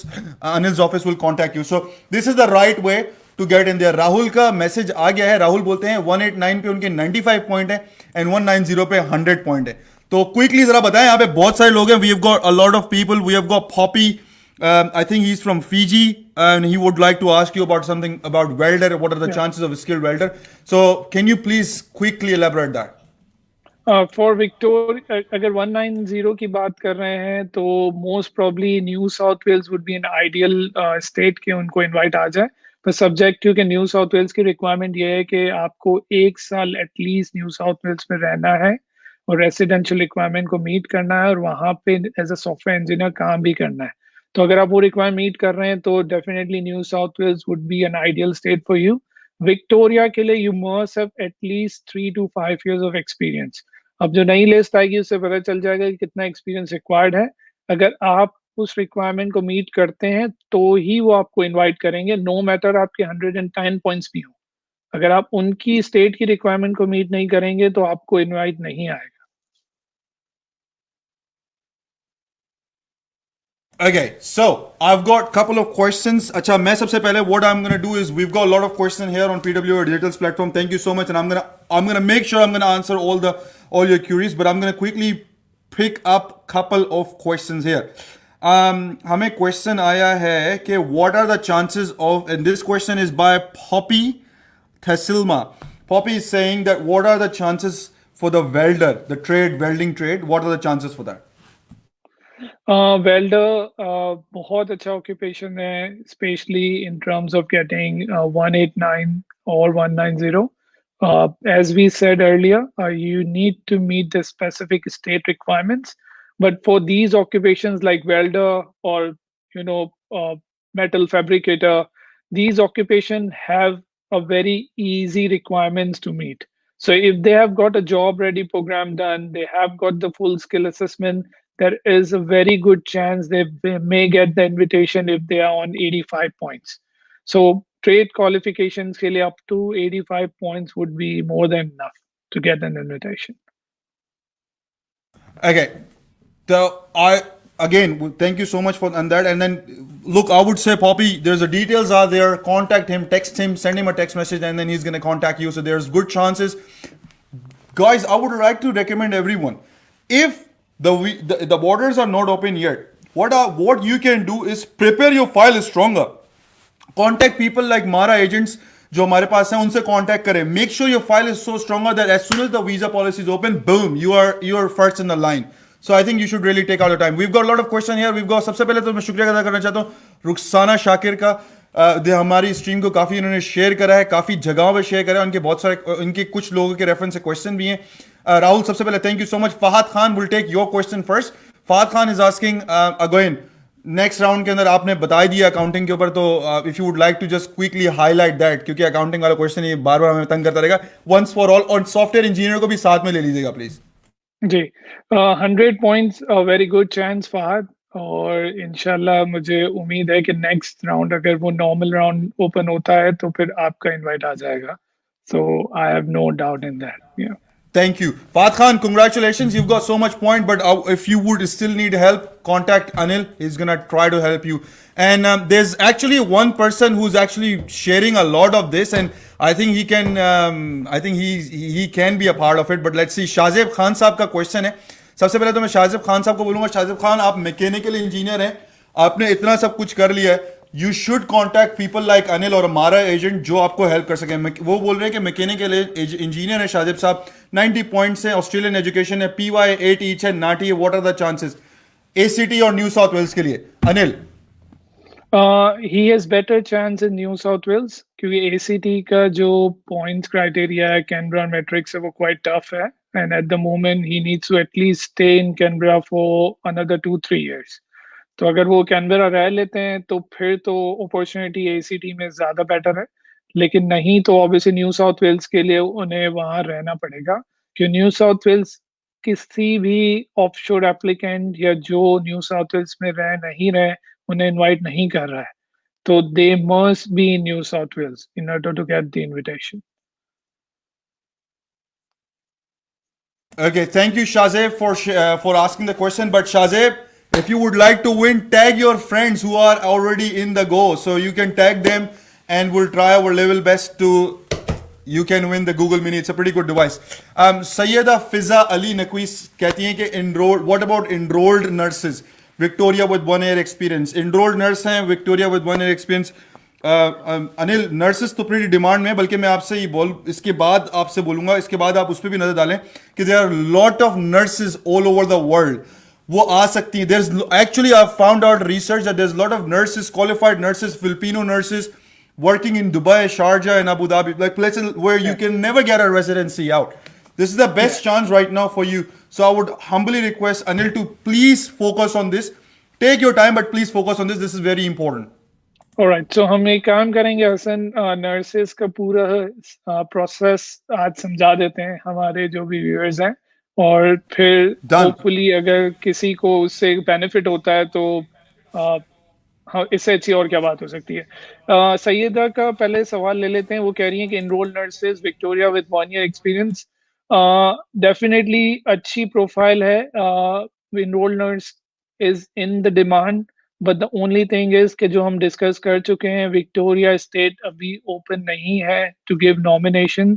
Anil's office, will contact you. So this is the right way to get in there. Rahul का मैसेज आ गया है। राहुल बोलते हैं 189 पे उनके 95 पॉइंट है एंड 190 पे 100 पॉइंट है। तो क्विकली जरा बताएं, यहाँ पे बहुत सारे लोग हैं। We have got a lot of people. We have got Poppy, I think he's from Fiji, and he would like to ask you about something about welder. What are the chances of a skilled welder? So can you please quickly elaborate that? For Victoria, अगर 190 की बात कर रहे हैं तो most probably New South Wales would be an ideal state के उनको इनवाइट आ जाए। पर सब्जेक्ट टू कि न्यू साउथ वेल्स की रिक्वायरमेंट ये है कि आपको 1 साल एटलीस्ट न्यू साउथ वेल्स में रहना है और रेसिडेंशियल रिक्वायरमेंट को मीट करना है, और वहाँ पे एज अ सॉफ्टवेयर इंजीनियर काम भी करना है। तो अगर आप वो रिक्वायरमेंट मीट कर रहे हैं तो definitely New South Wales would be an ideal state for you. Victoria के लिए you must have at least 3 to 5 years of experience. अब जो नई लिस्ट आएगी उससे पता चल जाएगा कि कितना एक्सपीरियंस रिक्वायर्ड है। अगर आप उस रिक्वायरमेंट को मीट करते हैं तो ही वो आपको इनवाइट करेंगे, नो मैटर आपके 110 पॉइंट्स भी हो। अगर आप उनकी स्टेट की रिक्वायरमेंट को मीट नहीं करेंगे तो आपको इनवाइट नहीं आएगा। Okay, so I've got a couple of questions. अच्छा, मैं सबसे पहले what I'm gonna do is we've got a lot of questions here on PWR Digital's platform. Thank you so much, and I'm gonna make sure I'm gonna answer all your queries, but I'm gonna quickly pick up couple of questions here. हमें question आया है कि what are the chances of, and this question is by Poppy Thessilma. Poppy is saying that what are the chances for the welder, the welding trade? What are the chances for that? Welder बहुत अच्छा ऑक्यूपेशन है, specially in terms of getting 189 और 190. As we said earlier, you need to meet the specific state requirements. But for these occupations like welder or you know metal fabricator, these occupations have a very easy requirements to meet. So if they have got a job ready program done, they have got the full skill assessment, there is a very good chance they may get the invitation if they are on 85 points. So trade qualifications के लिए up to 85 points would be more than enough to get an invitation. Okay. So I again thank you so much for and that. And then look, I would say Poppy, there's the details are there. Contact him, text him, send him a text message, and then he's gonna contact you. So there's good chances. Guys, I would like to recommend everyone, if the borders are not open yet, what you can do is prepare your file stronger. Contact people like Mara agents जो हमारे पास हैं, उनसे कांटेक्ट करें. Make sure your file is so stronger that as soon as the visa policy is open, boom, you are first in the line. So I think you should really take out the time. We've got lot of question here. We've got, सबसे पहले तो मैं शुक्रिया अदा करना चाहता हूँ रुखसाना शाकिर का. हमारी स्ट्रीम को काफ़ी इन्होंने शेयर करा है, काफ़ी जगहों पे शेयर करा है. उनके बहुत सारे, उनके कुछ लोगों के रेफरेंस से क्वेश्चन भी हैं. राहुल, सबसे पहले thank you so much. Fahad Khan will take your question first. Fahad Khan is asking again, next round के अंदर आपने बता दिया अकाउंटिंग के ऊपर, तो if you would like to just quickly highlight that, क्योंकि अकाउंटिंग वाला क्वेश्चन ये बार बार हमें तंग करता रहेगा. वंस फॉर ऑल, और सॉफ्टवेयर इंजीनियर को भी साथ में ले लीजिएगा प्लीज. जी, 100 points, very good chance Fahad, और इंशाल्लाह मुझे उम्मीद है कि नेक्स्ट राउंड अगर वो नॉर्मल राउंड ओपन होता है तो फिर आपका इनवाइट आ जाएगा. So I have no doubt in that. Thank you. Fat Khan, congratulations. You've got so much point, but if you would still need help, contact Anil. He's going to try to help you. And there's actually one person who's actually sharing a lot of this, and I think he can, I think he can be a part of it. But let's see. Shahzeb Khan साहब का क्वेश्चन है. सबसे पहले तो मैं शाहजेब खान साहब को बोलूंगा, शाहजेब खान आप मैकेनिकल इंजीनियर हैं, आपने इतना सब कुछ कर लिया है, you should contact people like Anil और हमारा एजेंट जो आपको हेल्प कर सके. वो बोल रहे हैं कि मैकेनिकल इंजीनियर है शाहजेब साहब, 90 पॉइंट्स हैं, ऑस्ट्रेलियन एजुकेशन है, PY 8 ईच है, नाटी है, what are the chances ACT और न्यू साउथ वेल्स के लिए? Anil. He has better chance in New South Wales क्योंकि ACT का जो पॉइंट्स क्राइटेरिया है कैनबरा मैट्रिक्स है वो क्वाइट टफ है and at the moment he needs to at least stay in Canberra for another 2-3 years. तो अगर वो कैनबरा रह लेते हैं तो फिर तो अपॉर्चुनिटी ACT में ज़्यादा बेटर है, लेकिन नहीं तो ऑब्वियसली न्यू साउथ वेल्स के लिए उन्हें वहाँ रहना पड़ेगा क्योंकि न्यू साउथ वेल्स किसी भी ऑफशोर एप्लीकेंट या जो न्यू साउथ वेल्स में रह नहीं रहे उन्हें इनवाइट नहीं कर रहा है. तो they must be in New South Wales in order to get the invitation. Okay, thank you, Shahzeb, for asking the question. But Shahzeb, if you would like to win, tag your friends who are already in the go. So you can tag them, and we'll try our level best to. You can win the Google Mini. It's a pretty good device. Sayyida Fiza Ali Naqvis कहती हैं कि enrolled. What about enrolled nurses? Victoria with 1 year experience. Enrolled nurse हैं, Victoria with 1 year experience. Anil, nurses तो प्रीटी डिमांड में, बल्कि मैं आपसे ये इसके बाद आपसे बोलूंगा, इसके बाद आप उस पर भी नजर डालें कि there are lot of nurses all over the world. वो आ सकती हैं. There is actually I found out research that there is lot of nurses, qualified nurses, Filipino nurses working in Dubai, Sharjah, and Abu Dhabi, like places where you can never get a residency out. This is the best chance right now for you. So I would humbly request Anil to please focus on this. Take your time, but please focus on this. This is very important. Alright, so हम एक काम करेंगे हसन, नर्सेस का पूरा प्रोसेस आज समझा देते हैं हमारे जो भी व्यूअर्स हैं और फिर होपफुली अगर किसी को उससे बेनिफिट होता है तो हाँ, इससे अच्छी और क्या बात हो सकती है. सैयदा का पहले सवाल ले लेते हैं. वो कह रही हैं कि enrolled nurses Victoria with 1 year experience, definitely अच्छी प्रोफाइल है. Enrolled nurse is in the demand but the only thing is कि जो हम डिस्कस कर चुके हैं विक्टोरिया स्टेट अभी ओपन नहीं है टू गिव नॉमिनेशन.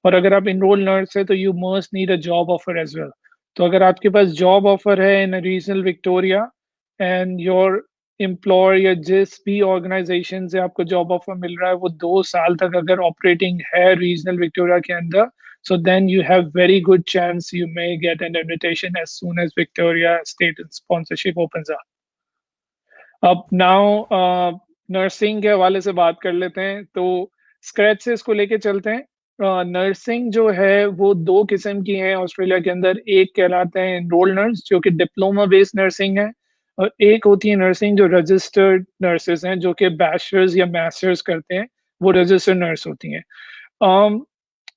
और अगर आप इनरोल नर्स है तो you must need a job offer as well. तो अगर आपके पास जॉब ऑफर है in regional Victoria and your employer या जिस भी ऑर्गेनाइजेशन से आपको जॉब ऑफर मिल रहा है वो 2 साल तक अगर ऑपरेटिंग है रीजनल विक्टोरिया के अंदर, so then you have very good chance you may get an invitation as soon as Victoria state sponsorship opens up. अब नाउ नर्सिंग के हवाले से बात कर लेते हैं. तो स्क्रैच से इसको लेके चलते हैं. नर्सिंग जो है वो 2 किस्म की है ऑस्ट्रेलिया के अंदर. एक कहलाते हैं एनरोल्ड नर्स जो कि डिप्लोमा बेस्ड नर्सिंग है और एक होती है नर्सिंग जो रजिस्टर्ड नर्सेज हैं जो कि बैचलर्स या मास्टर्स करते हैं, वो रजिस्टर्ड नर्स होती हैं.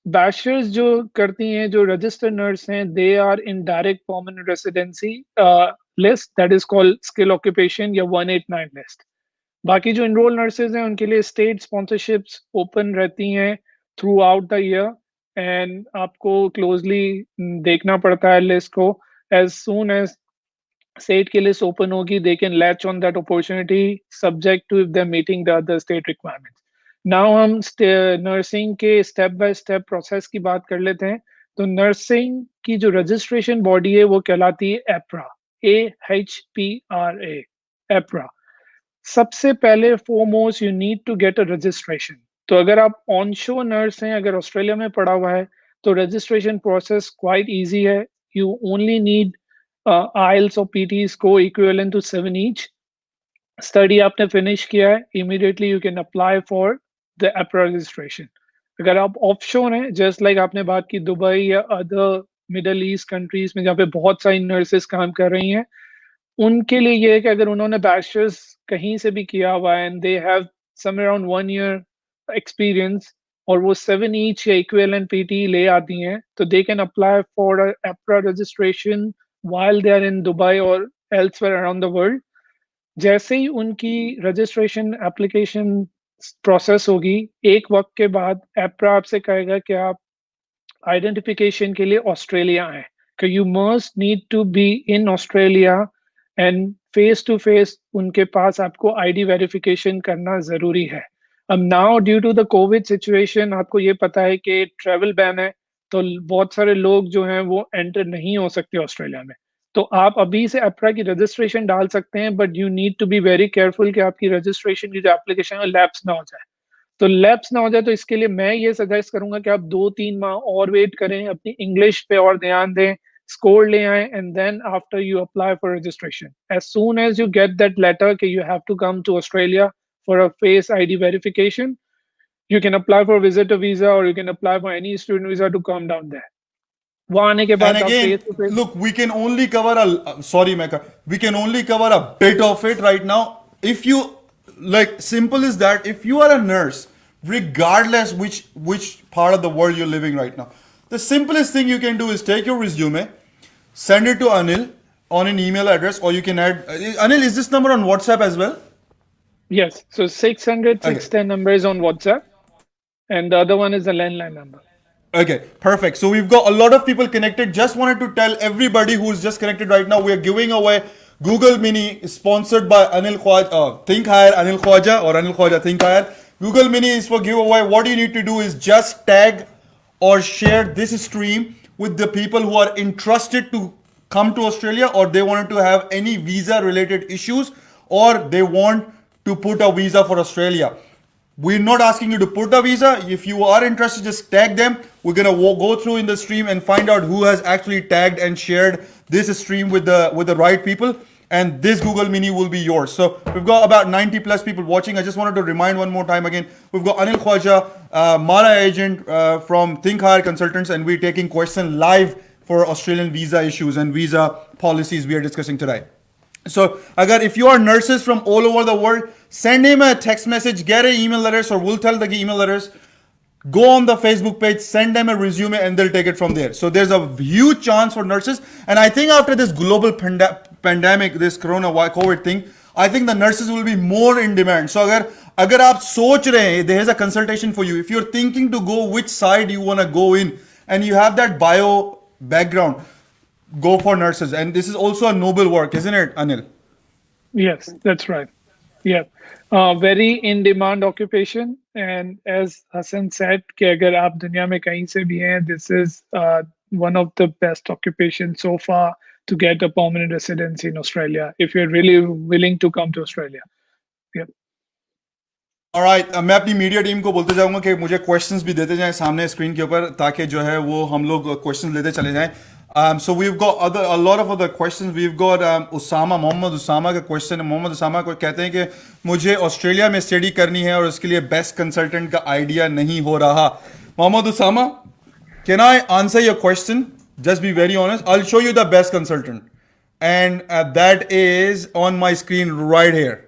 बैचलर्स जो करती हैं, जो रजिस्टर्ड नर्स हैं, they are in direct permanent residency list that is called skill occupation या 189 लिस्ट. बाकी जो इनरोल नर्सेज हैं उनके लिए स्टेट स्पॉन्सरशिप्स ओपन रहती हैं throughout the year and आपको क्लोजली देखना पड़ता है लिस्ट को. एज सून एज स्टेट की लिस्ट ओपन होगी they can latch on that opportunity subject to if they are meeting the other state requirements. Now हम नर्सिंग के स्टेप बाय स्टेप प्रोसेस की बात कर लेते हैं. तो नर्सिंग की जो रजिस्ट्रेशन बॉडी है वो कहलाती है एप्रा, AHPRA, एप्रा. सबसे पहले foremost you need to get a registration. तो अगर आप ऑन शो नर्स हैं, अगर ऑस्ट्रेलिया में पड़ा हुआ है तो रजिस्ट्रेशन प्रोसेस क्वाइट ईजी है. यू ओनली नीड IELTS और PT को इक्विवेलेंट टू 7 ईच. स्टडी आपने फिनिश किया है, immediately you can apply for the AHPRA registration. अगर आप ऑफशोर हैं, जस्ट लाइक आपने बात की दुबई या अदर मिडल ईस्ट कंट्रीज में जहाँ पे बहुत सारी नर्सेस काम कर रही हैं, उनके लिए ये है कि अगर उन्होंने बैचलर्स कहीं से भी किया हुआ है and they have somewhere around 1 year experience और वो 7 ईच या इक्विवेलेंट PT ले आती हैं तो they can apply for AHPRA registration while they are in Dubai or elsewhere around the world. जैसे ही उनकी रजिस्ट्रेशन एप्लीकेशन प्रोसेस होगी, एक वक्त के बाद एप्रा आपसे कहेगा कि आप आइडेंटिफिकेशन के लिए ऑस्ट्रेलिया आए, कि you must need to be in Australia and face to face उनके पास आपको आईडी वेरिफिकेशन करना जरूरी है। अब now due to the COVID situation आपको ये पता है कि ट्रेवल बैन है, तो बहुत सारे लोग जो हैं वो एंटर नहीं हो सकते ऑस्ट्रेलिया में। तो आप अभी से अप्रा की रजिस्ट्रेशन डाल सकते हैं, but you need to be very careful कि आपकी रजिस्ट्रेशन की जो एप्लीकेशन है लैप्स ना हो जाए। तो लैप्स ना हो जाए तो इसके लिए मैं ये सजेस्ट करूंगा कि आप 2-3 माह और वेट करें, अपनी इंग्लिश पे और ध्यान दें, स्कोर ले आए, and then after you apply for registration, as soon as you get that letter कि you have to come to Australia for a face ID verification, you can apply for visitor visa or you can apply for any student visa to come down there. वहां आने के And बाद आप again, face to face. look, we can only cover sorry, Mecca. We can only cover a bit of it right now. If you, like, simple is that if you are a nurse, regardless which part of the world you're living right now, the simplest thing you can do is take your resume, send it to Anil on an email address, or you can add Anil. Is this number on WhatsApp as well? Yes, so 600 Okay. 610 number is on WhatsApp, and the other one is the landline number. Okay, perfect. So we've got a lot of people connected. Just wanted to tell everybody who's just connected right now, we are giving away Google Mini sponsored by Anil Khwaja, Think Higher Anil Khwaja, or Anil Khwaja Think Higher. Google Mini is for giveaway. What you need to do is just tag or share this stream with the people who are interested to come to Australia, or they wanted to have any visa related issues, or they want to put a visa for Australia. We're not asking you to put a visa. If you are interested, just tag them. We're gonna go through in the stream and find out who has actually tagged and shared this stream with the right people. And this Google Mini will be yours. So we've got about 90 plus people watching. I just wanted to remind one more time again. We've got Anil Khwaja, Mara agent from Think Higher Consultants, and we're taking questions live for Australian visa issues and visa policies we are discussing today. So, agar if you are nurses from all over the world, send him a text message, get an email address, or we'll tell the email address. Go on the Facebook page, send them a resume, and they'll take it from there. So there's a huge chance for nurses. And I think after this global pandemic, this Corona COVID thing, I think the nurses will be more in demand. So agar aap soch rahe hain, there is a consultation for you. If you're thinking to go which side you want to go in, and you have that bio background, go for nurses. And this is also a noble work, isn't it, Anil? Yes, that's right. Yeah, very in demand occupation, and as Hassan said कि अगर आप दुनिया में कहीं से भी हैं, this is one of the best occupations so far to get a permanent residency in Australia if you're really willing to come to Australia. Yeah. Alright, मैं अपनी मीडिया टीम को बोलते जाऊंगा कि मुझे क्वेश्चंस भी देते जाएं सामने स्क्रीन के ऊपर, ताकि जो है वो हम लोग क्वेश्चंस लेते चले जाएं. So we've got a lot of other questions. We've got Usama, Mohammad Usama का क्वेश्चन है. मोहम्मद उसामा को कहते हैं कि मुझे ऑस्ट्रेलिया में स्टडी करनी है और उसके लिए बेस्ट कंसल्टेंट का आइडिया नहीं हो रहा. Mohammad Usama, can I answer your question? Just be very honest. I'll show you the best consultant, and that is on my screen right here.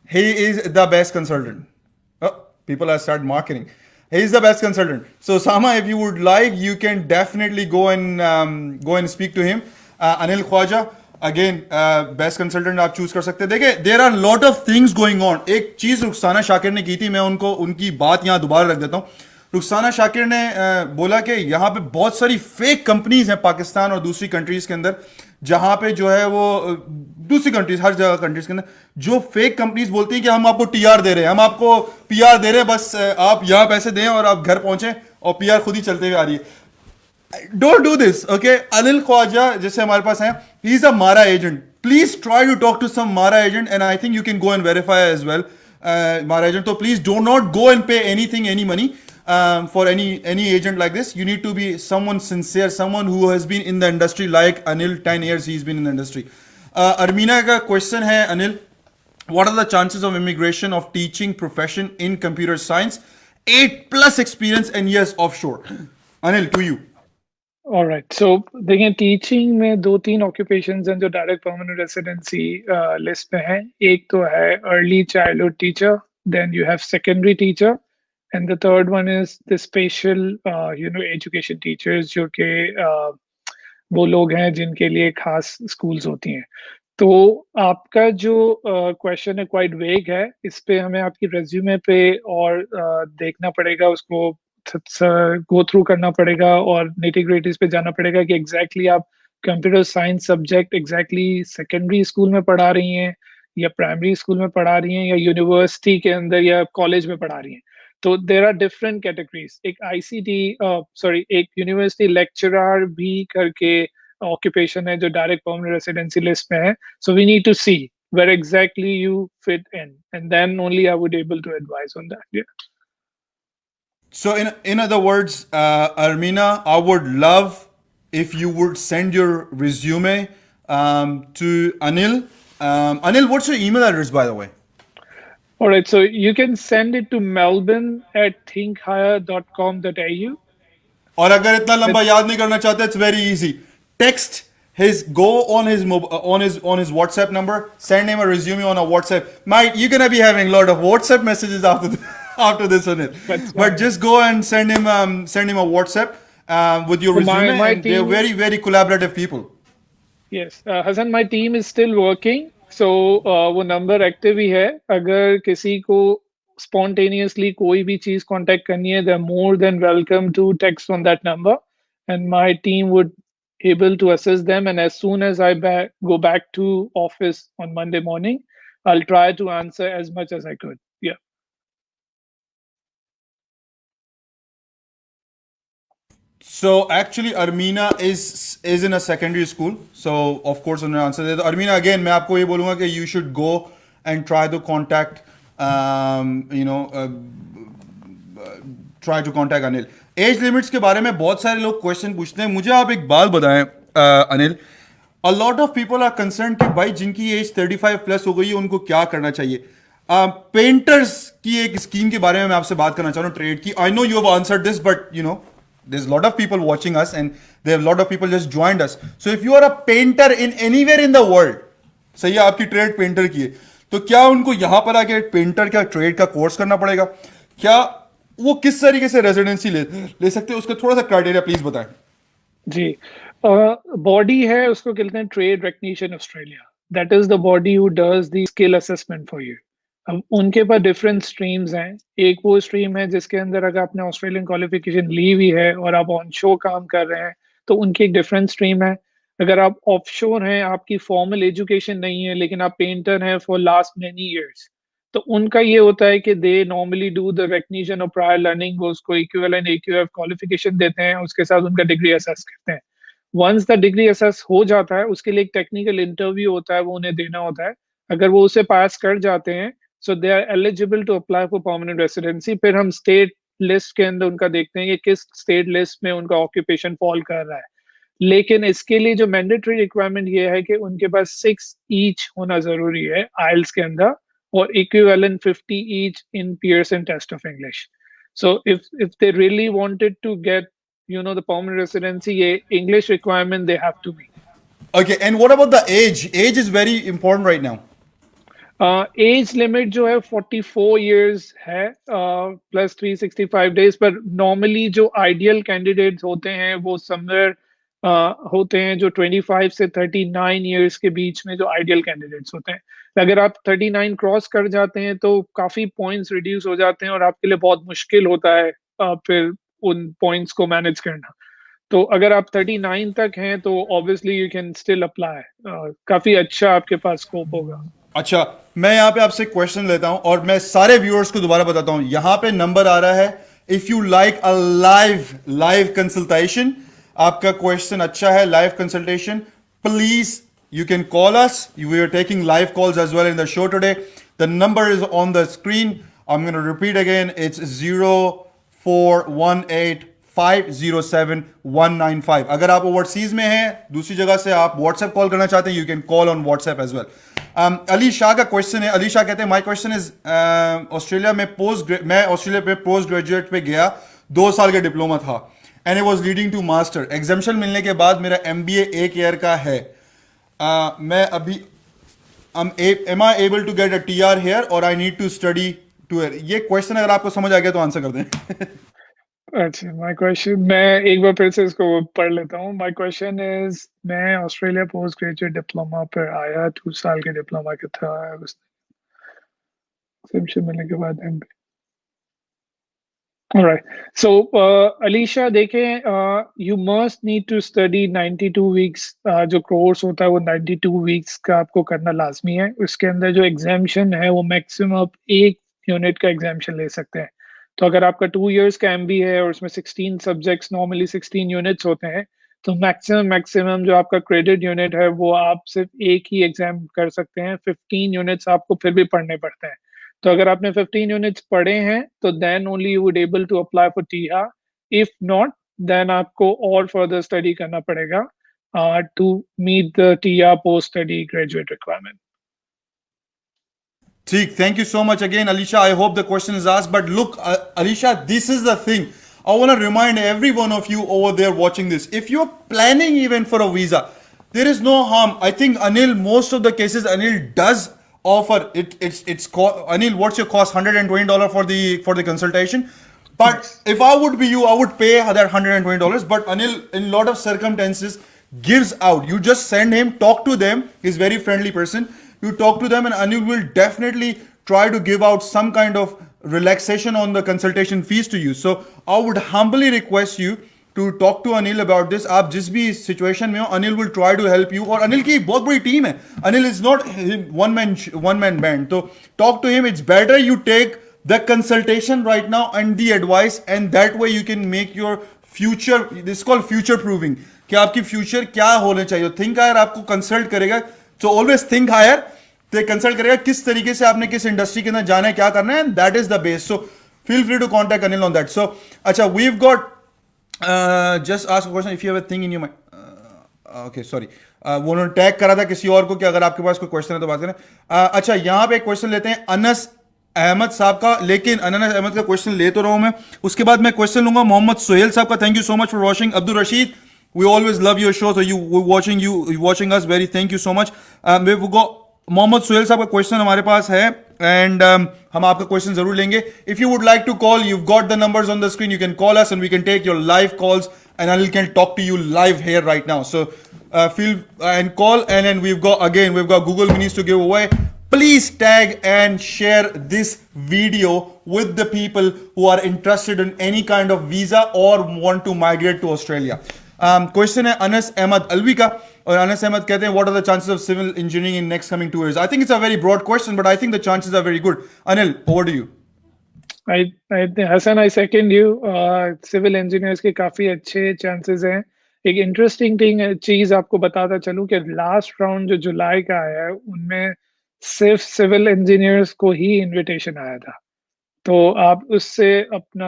He is the best consultant. Oh, people have started marketing. He is the best consultant. So Sama, if you would like, you can definitely go and speak to him. Anil Khwaja, again, best consultant आप choose कर सकते हैं. देखिए, there are lot of things going on. एक चीज रुखसाना शाकिर ने की थी, मैं उनको उनकी बात यहाँ दोबारा रख देता हूँ. रुखसाना शाकिर ने बोला कि यहाँ पे बहुत सारी फेक कंपनीज हैं पाकिस्तान और दूसरी कंट्रीज के अंदर, जहां पे जो है वो दूसरी कंट्रीज, हर जगह कंट्रीज के अंदर जो फेक कंपनीज बोलती हैं कि हम आपको टीआर दे रहे हैं, हम आपको पीआर दे रहे हैं, बस आप यहाँ पैसे दें और आप घर पहुंचे, और पीआर खुद ही चलते हुए आ रही है. Don't do this, okay. Anil Khwaja जैसे हमारे पास हैं, he is a MARA agent. Please try to talk to some MARA agent, and I think you can go and verify as well MARA agent. तो please do not go and pay anything, any money for any agent like this. You need to be someone sincere, someone who has been in the industry like Anil. 10 years he's been in the industry. Armina ka question hai, Anil, what are the chances of immigration of teaching profession in computer science, 8+ experience and yes offshore? Anil, to you. All right. So देखिए, टीचिंग में 2-3 occupations हैं जो डायरेक्ट परमानेंट रेसिडेंसी लिस्ट में हैं. एक तो है early childhood teacher, then you have secondary teacher, and the third one is the special education teachers, जो कि वो लोग हैं जिनके लिए खास स्कूल्स होती हैं. तो आपका जो क्वेश्चन है क्वाइट वेग है. इस पे हमें आपकी रेज्यूमे पे और देखना पड़ेगा, उसको गो थ्रू करना पड़ेगा और निटी-ग्रिटीज़ पे जाना पड़ेगा कि एग्ज़ैक्टली आप computer science subject exactly secondary school में पढ़ा रही हैं या प्राइमरी स्कूल में पढ़ा रही हैं या यूनिवर्सिटी के अंदर या कॉलेज में पढ़ा रही हैं। तो देयर आर डिफरेंट कैटेगरीज़। एक आईसीटी सॉरी एक यूनिवर्सिटी लेक्चरर भी करके ऑक्यूपेशन है जो डायरेक्ट परमानेंट रेसिडेंसी लिस्ट में है। So we need to see where exactly you fit in, and then only I would able to advise on that. Yeah. So, in other words, Armina, I would love if you would send your resume to Anil. Anil, what's your email address, by the way? All right, so you can send it to melbourne@thinkhigher.com.au. और अगर इतना लंबा That's याद नहीं करना चाहते, it's very easy. Text his go on his on his WhatsApp number. Send him a resume on a WhatsApp. Mate, you're gonna be having a lot of WhatsApp messages after after this on it. that's But fine. just go and send him a WhatsApp with your So resume, my and they're team, very collaborative people. yes, Hassan, my team is still working. So वो नंबर एक्टिव ही है. अगर किसी को spontaneously कोई भी चीज कांटेक्ट करनी है, they're more than welcome to text on that number, and my team would able to assist them. And as soon as I go back to office on Monday morning, I'll try to answer as much as I could. Yeah. So actually, Armina is in a secondary school. So of course, उन्होंने आंसर दिया. तो Armina, again, मैं आपको ये बोलूँगा कि you should go and try to contact, you know, try to contact Anil. As limits के बारे में बहुत सारे लोग क्वेश्चन पूछते हैं. मुझे आप एक बात बताएं, Anil. A lot of people are concern कि भाई जिनकी एज 35 प्लस हो गई है उनको क्या करना चाहिए. पेंटर्स की एक स्कीम के बारे में मैं आपसे बात करना चाह रहा हूँ, ट्रेड की. I know you have answered this, but you know there's a lot of people watching us and there are a lot of people just joined us. So if you are a painter in anywhere in the world, सही है, आपकी ट्रेड पेंटर की है, तो क्या उनको यहां पर आके पेंटर का ट्रेड का कोर्स करना पड़ेगा? क्या वो किस तरीके से रेजिडेंसी ले सकते हैं? उसका थोड़ा सा क्राइटेरिया प्लीज बताएं. जी, बॉडी है उसको कहते हैं trade recognition Australia. That is the body who does the skill assessment for you. अब उनके पास डिफरेंट स्ट्रीम्स हैं. एक वो स्ट्रीम है जिसके अंदर अगर आपने ऑस्ट्रेलियन क्वालिफिकेशन ली हुई है और आप ऑन शो काम कर रहे हैं तो उनकी एक डिफरेंट स्ट्रीम है. अगर आप ऑफ शोर हैं, आपकी फॉर्मल एजुकेशन नहीं है लेकिन आप पेंटर हैं फॉर लास्ट मेनी ईयर्स, तो उनका ये होता है कि they normally do the recognition of prior learning. वो उसको इक्विवेलेंट AQF क्वालिफिकेशन देते हैं, उसके साथ उनका डिग्री असेस करते हैं. वंस द डिग्री असेस हो जाता है उसके लिए एक टेक्निकल इंटरव्यू होता है, वो उन्हें देना होता है. अगर वो उसे पास कर जाते हैं so they are eligible to apply for permanent residency. फिर हम स्टेट लिस्ट के अंदर उनका देखते हैं कि किस स्टेट लिस्ट में उनका ऑक्यूपेशन फॉल कर रहा है. लेकिन इसके लिए जो मैंडेटरी रिक्वायरमेंट ये है कि उनके पास 6 ईच होना जरूरी है आइल्स के अंदर और equivalent 50 each in Pearson test of English. So if they really wanted to get the permanent residency, English requirement they have to meet. Okay, and what about the age? Age is very important right now. Age limit जो है 44 years है प्लस 365 days. पर नॉर्मली जो आइडियल कैंडिडेट्स होते हैं वो समवेयर होते हैं जो 25 से 39 years के बीच में जो आइडियल कैंडिडेट्स होते हैं. अगर आप 39 क्रॉस कर जाते हैं तो काफी पॉइंट्स रिड्यूस हो जाते हैं और आपके लिए बहुत मुश्किल होता है फिर उन पॉइंट्स को मैनेज करना. तो अगर आप 39 तक हैं तो obviously you can still apply. काफी अच्छा आपके पास स्कोप होगा. अच्छा, मैं यहाँ पे आपसे क्वेश्चन लेता हूँ और मैं सारे व्यूअर्स को दोबारा बताता हूँ. यहाँ पे नंबर आ रहा है. If you like a live consultation, आपका क्वेश्चन अच्छा है, live consultation, please you can call us. We are taking live calls as well in the show today. The number is on the screen. I'm going to repeat again. It's 0418507195. अगर आप ओवरसीज में हैं, दूसरी जगह से आप व्हाट्सएप कॉल करना चाहते हैं, you can call on WhatsApp as well. Ali Shah का क्वेश्चन है. अली शाह कहते हैं माई क्वेश्चन इज ऑस्ट्रेलिया में मैं ऑस्ट्रेलिया पे पोस्ट ग्रेजुएट पे गया, 2 साल का डिप्लोमा था and it was leading to master. एग्जामिशन मिलने के बाद मेरा MBA 1 ईयर का है. मैं अभी am I able to get a TR here or I need to study to it? ये क्वेश्चन अगर आपको समझ आ गया तो आंसर कर दें. अच्छा, माय क्वेश्चन मैं एक बार फिर से इसको पढ़ लेता हूँ. माय क्वेश्चन इज मैं ऑस्ट्रेलिया पोस्ट ग्रेजुएट डिप्लोमा पर आया, 2 साल के डिप्लोमा के था. एग्जामिशन मिलने के बाद MBA. All right. So, Alicia, देखें, you must need to study 92 weeks. जो कोर्स होता है वो 92 weeks का आपको करना लाजमी है. उसके अंदर जो एग्जामेशन है वो मैक्सिमम आप एक यूनिट का एग्जामेशन ले सकते हैं. तो अगर आपका 2 years का एमबी है और उसमें 16 सब्जेक्ट्स, नॉर्मली 16 यूनिट्स होते हैं, तो मैक्सिमम जो आपका क्रेडिट यूनिट है वो आप सिर्फ एक ही एग्जाम कर सकते हैं. 15 यूनिट्स आपको फिर भी पढ़ने पड़ते हैं. तो अगर आपने 15 यूनिट्स पढ़े हैं तो then only you would able to apply for teha. If not, then आपको और फर्दर स्टडी करना पड़ेगा to meet the teha post study graduate requirement. ठीक, thank you so much again, Alicia. I hope the question is asked. But look, Alicia, this is the thing. I want to remind every one of you over there watching this. If you're planning even for a visa, there is no harm. I think Anil, most of the cases, Anil does offer it. Anil, what's your cost? $120 for the consultation. But Yes. if I would be you, I would pay that $120. But Anil, in lot of circumstances, gives out. You just send him, talk to them. He's very friendly person. You talk to them, and Anil will definitely try to give out some kind of relaxation on the consultation fees to you. So I would humbly request you to talk to Anil about this. आप जिस भी situation में हो, Anil will try to help you. और अनिल की बहुत बड़ी team है. Anil is not one man band. So talk to him. It's better you take the consultation right now and the advice, and that way you can make your future. This is called future proving. कि आपकी future क्या होने चाहिए. Think higher आपको consult करेगा. So always think higher. तो कंसल्ट करेगा किस तरीके से आपने किस इंडस्ट्री के अंदर जाना है, क्या करना है, and that is the base. So feel free to contact Anil on that. So अच्छा, we have got just ask question if you have a thing in your mind. Okay, sorry, वो उन्होंने टैग करा था किसी और को कि अगर आपके पास कोई क्वेश्चन है तो बात करें. अच्छा, यहाँ पे एक क्वेश्चन लेते हैं अनस अहमद साहब का, लेकिन अनस अहमद का क्वेश्चन ले तो रहा हूं मैं, उसके बाद मैं क्वेश्चन लूंगा मोहम्मद सुहेल साहब का. Thank you so much for watching. Abdul Rashid, we always love your show, so you watching us, very thank you so much. We've got Mohammad Suhail साहब का क्वेश्चन हमारे पास है, एंड हम आपका क्वेश्चन जरूर लेंगे. If you would like to call, you've got the numbers on the screen, you can call us and we can take your live calls, and Anil can talk to you live here right now. So feel and call, and then we've got Google Minis to give away. Please tag and share this video with the people who are interested in any kind of visa or want to migrate to Australia. Question है अनस अहमद अलवी का, और अनस अहमद कहते हैं what are the chances of civil engineering in next coming 2 years. I think it's a very broad question, but I think the chances are very good. Anil, over to you. Hasan, I second you. Civil engineers के काफी अच्छे चांसेस हैं. एक इंटरेस्टिंग चीज आपको बताता चलूं कि लास्ट राउंड जो जुलाई का आया है उनमें सिर्फ सिविल इंजीनियर्स को ही इनविटेशन आया था. तो आप उससे अपना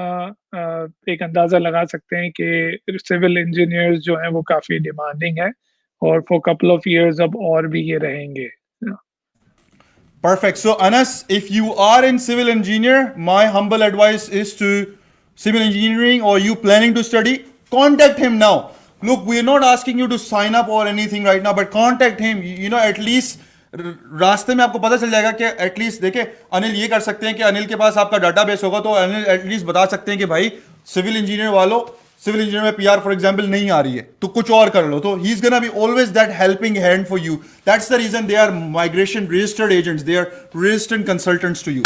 एक अंदाजा लगा सकते हैं कि सिविल इंजीनियर्स जो हैं वो काफी डिमांडिंग है, और फॉर कपल ऑफ इयर्स अब और भी ये रहेंगे. Perfect. So Anas, if you are in civil engineer, my humble advice is to civil engineering, or you planning to study, contact him now. Look, we are not asking you to sign up or anything right now, but contact him. You know, at least रास्ते में आपको पता चल जाएगा कि एटलीस्ट देखिए, अनिल ये कर सकते हैं कि अनिल के पास आपका डाटाबेस होगा, तो अनिल एटलीस्ट बता सकते हैं कि भाई सिविल इंजीनियर वालों, सिविल इंजीनियर में पीआर फॉर एग्जांपल नहीं आ रही है तो कुछ और कर लो. तो he is gonna be always that helping hand for you. That's the reason they are migration registered agents, they are registered consultants to you.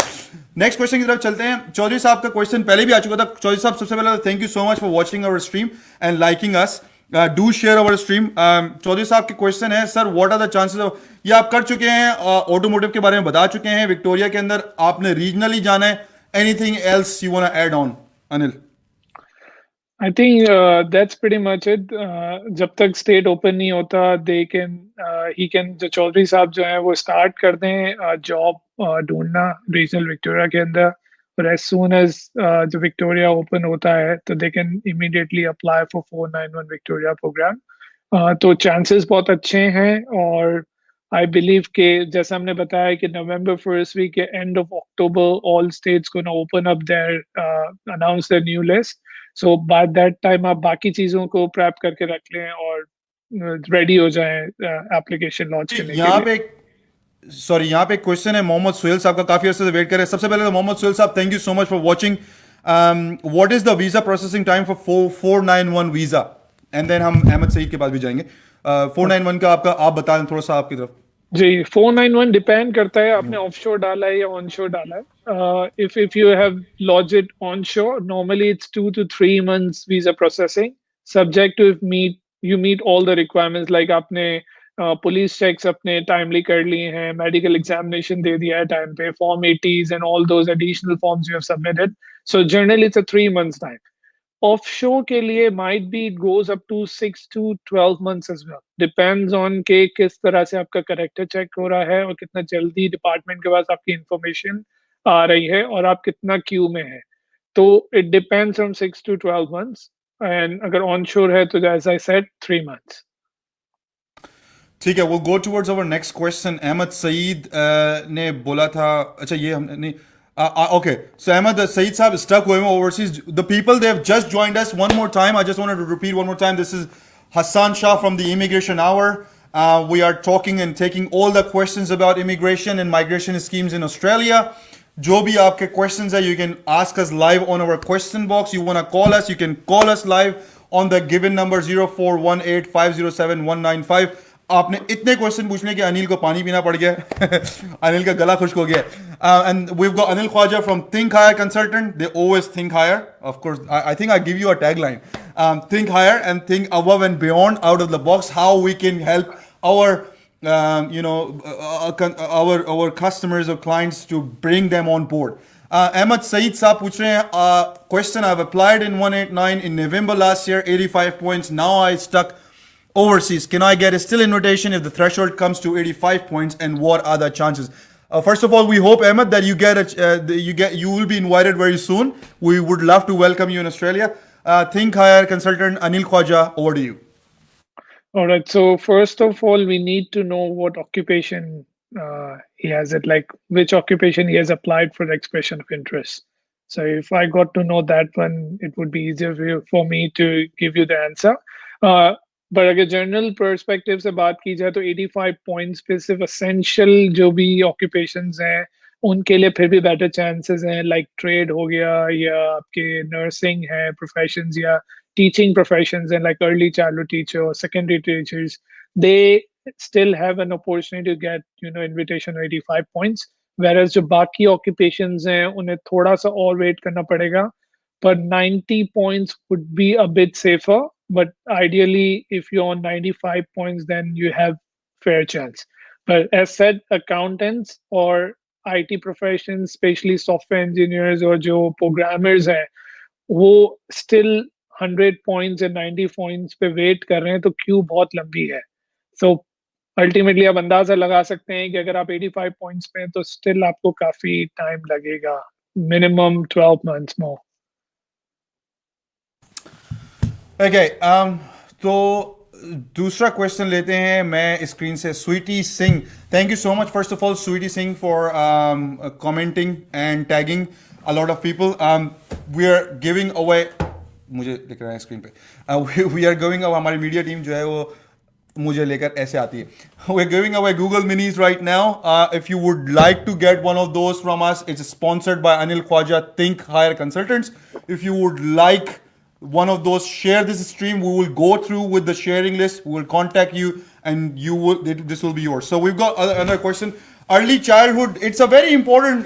Next question की तरफ चलते हैं. चौधरी साहब का क्वेश्चन पहले भी आ चुका था. चौधरी साहब, सबसे पहले thank you so much for watching our stream and liking us. Do share our stream. Chaudhry साहब के क्वेश्चन है, sir what are the chances of, ये आप कर चुके हैं, ऑटोमोटिव के बारे में बता चुके हैं, विक्टोरिया के अंदर आपने रीजनली जाना है, anything else you want to add on Anil? I think that's pretty much it. जब तक स्टेट ओपन नहीं होता, दे कैन ही कैन, जो चौधरी साहब जो हैं वो स्टार्ट कर दें जॉब ढूंढना रीजनल विक्टोरिया के अंदर, और एज सून एज जो विक्टोरिया ओपन होता है तो they can immediately apply for 491 Victoria program. तो चांसेस बहुत अच्छे हैं, और आई बिलीव के जैसा हमने बताया कि नवंबर फर्स्ट वीक के end of October all states को open up their announce their new list. So by that time आप बाकी चीजों को प्रेप करके रख लें और रेडी हो जाएं एप्लीकेशन लॉन्च करने के यहाँ लिए. पे सॉरी, यहाँ पे क्वेश्चन है मोहम्मद सुहेल साहब का, काफी अर्से से वेट कर रहे हैं. सबसे पहले तो मोहम्मद सुहेल साहब, thank you so much for watching. What is the visa processing time for 491 visa, and then हम अहमद सईद के पास भी जाएंगे. 491 का आपका आप बता दें थोड़ा सा आपकी तरफ. जी 491 डिपेंड करता है आपने ऑफशोर डाला है या ऑनशोर डाला है. If you have lodged it onshore, normally it's 2 to 3 months visa processing, subject to if you meet all the requirements, like आपने पुलिस चेक्स अपने टाइमली कर लिए हैं, मेडिकल एग्जामिनेशन दे दिया है टाइम पे, form 80s and all those additional forms you have submitted. So generally it's a 3 months time. Offshore के लिए might be it goes up to 6 to 12 months as well. Depends on कि किस तरह से आपका करेक्टर चेक हो रहा है और कितना जल्दी डिपार्टमेंट के पास आपकी इंफॉर्मेशन आ रही है और आप कितना क्यू में है. तो it depends on 6 to 12 months. And अगर onshore है तो as I said 3 months. ठीक है, we'll go towards our next question. Ahmad Saeed ने बोला था, अच्छा ये हमने नहीं, okay, so Ahmed Saeed Saab is stuck with overseas. The people, they have just joined us. One more time, I just wanted to repeat one more time. This is Hassan Shah from the Immigration Hour. We are talking and taking all the questions about immigration and migration schemes in Australia. जो भी आपके questions है, you can ask us live on our question box. You want to call us, you can call us live on the given number 0418507195. आपने इतने क्वेश्चन पूछने कि अनिल को पानी पीना पड़ गया. अनिल का गला खुश्क हो गया. And we've got Anil Khwaja from Think Higher Consultant. They always think higher. Of course, I think I give you a tagline. Think higher and think above and beyond, out of the box, how we can help our our customers or clients to bring them on board. Ahmed Saeed साहब पूछ रहे हैं, question, I've applied in 189 in November last year, 85 points. Now I stuck overseas. Can I get a still invitation if the threshold comes to 85 points, and what are the chances? First of all, we hope, Ahmed, that you will be invited very soon. We would love to welcome you in Australia. Think Higher Consultant Anil Khwaja, over to you. All right. So first of all, we need to know what occupation he has it, like which occupation he has applied for the expression of interest. So if I got to know that one, it would be easier for me to give you the answer. Uh, but अगर जनरल पर्सपेक्टिव से बात की जाए तो 85 पॉइंट्स पे सिर्फ असेंशियल जो भी ऑक्यूपेशंस हैं उनके लिए फिर भी बेटर चांसेस हैं, लाइक ट्रेड हो गया या आपके नर्सिंग है प्रोफेशंस या teaching professions and like early childhood teacher or secondary teachers, they still have an opportunity to get invitation 85 points, whereas जो बाकी occupations हैं उन्हें थोड़ा सा और wait करना पड़ेगा. But 90 points would be a bit safer, but ideally if you're on 95 points then you have fair chance. But as said, accountants or IT professions, especially software engineers or जो programmers हैं, वो still 100 पॉइंट्स या 90 पॉइंट्स पे वेट कर रहे हैं, तो क्यू बहुत लंबी है. सो अल्टीमेटली आप अंदाजा लगा सकते हैं कि अगर आप 85 पॉइंट्स पे हैं तो स्टिल आपको काफी टाइम लगेगा, मिनिमम 12 मंथ्स मोर. Okay, तो दूसरा क्वेश्चन लेते हैं मैं स्क्रीन से. Sweety Singh, thank you so much first of all Sweety Singh for commenting and tagging a lot of people. We are giving away, मुझे दिख रहा है स्क्रीन पे, we are giving away, हमारी मीडिया टीम जो है वो मुझे लेकर ऐसे आती है. We're giving away Google Minis right now. If you would like to get one of those from us, it's sponsored by Anil Khwaja, Think Higher Consultants. If you would like one of those, share this stream. We will go through with the sharing list. We will contact you, and this will be yours. So we've got another question. Early childhood. It's a very important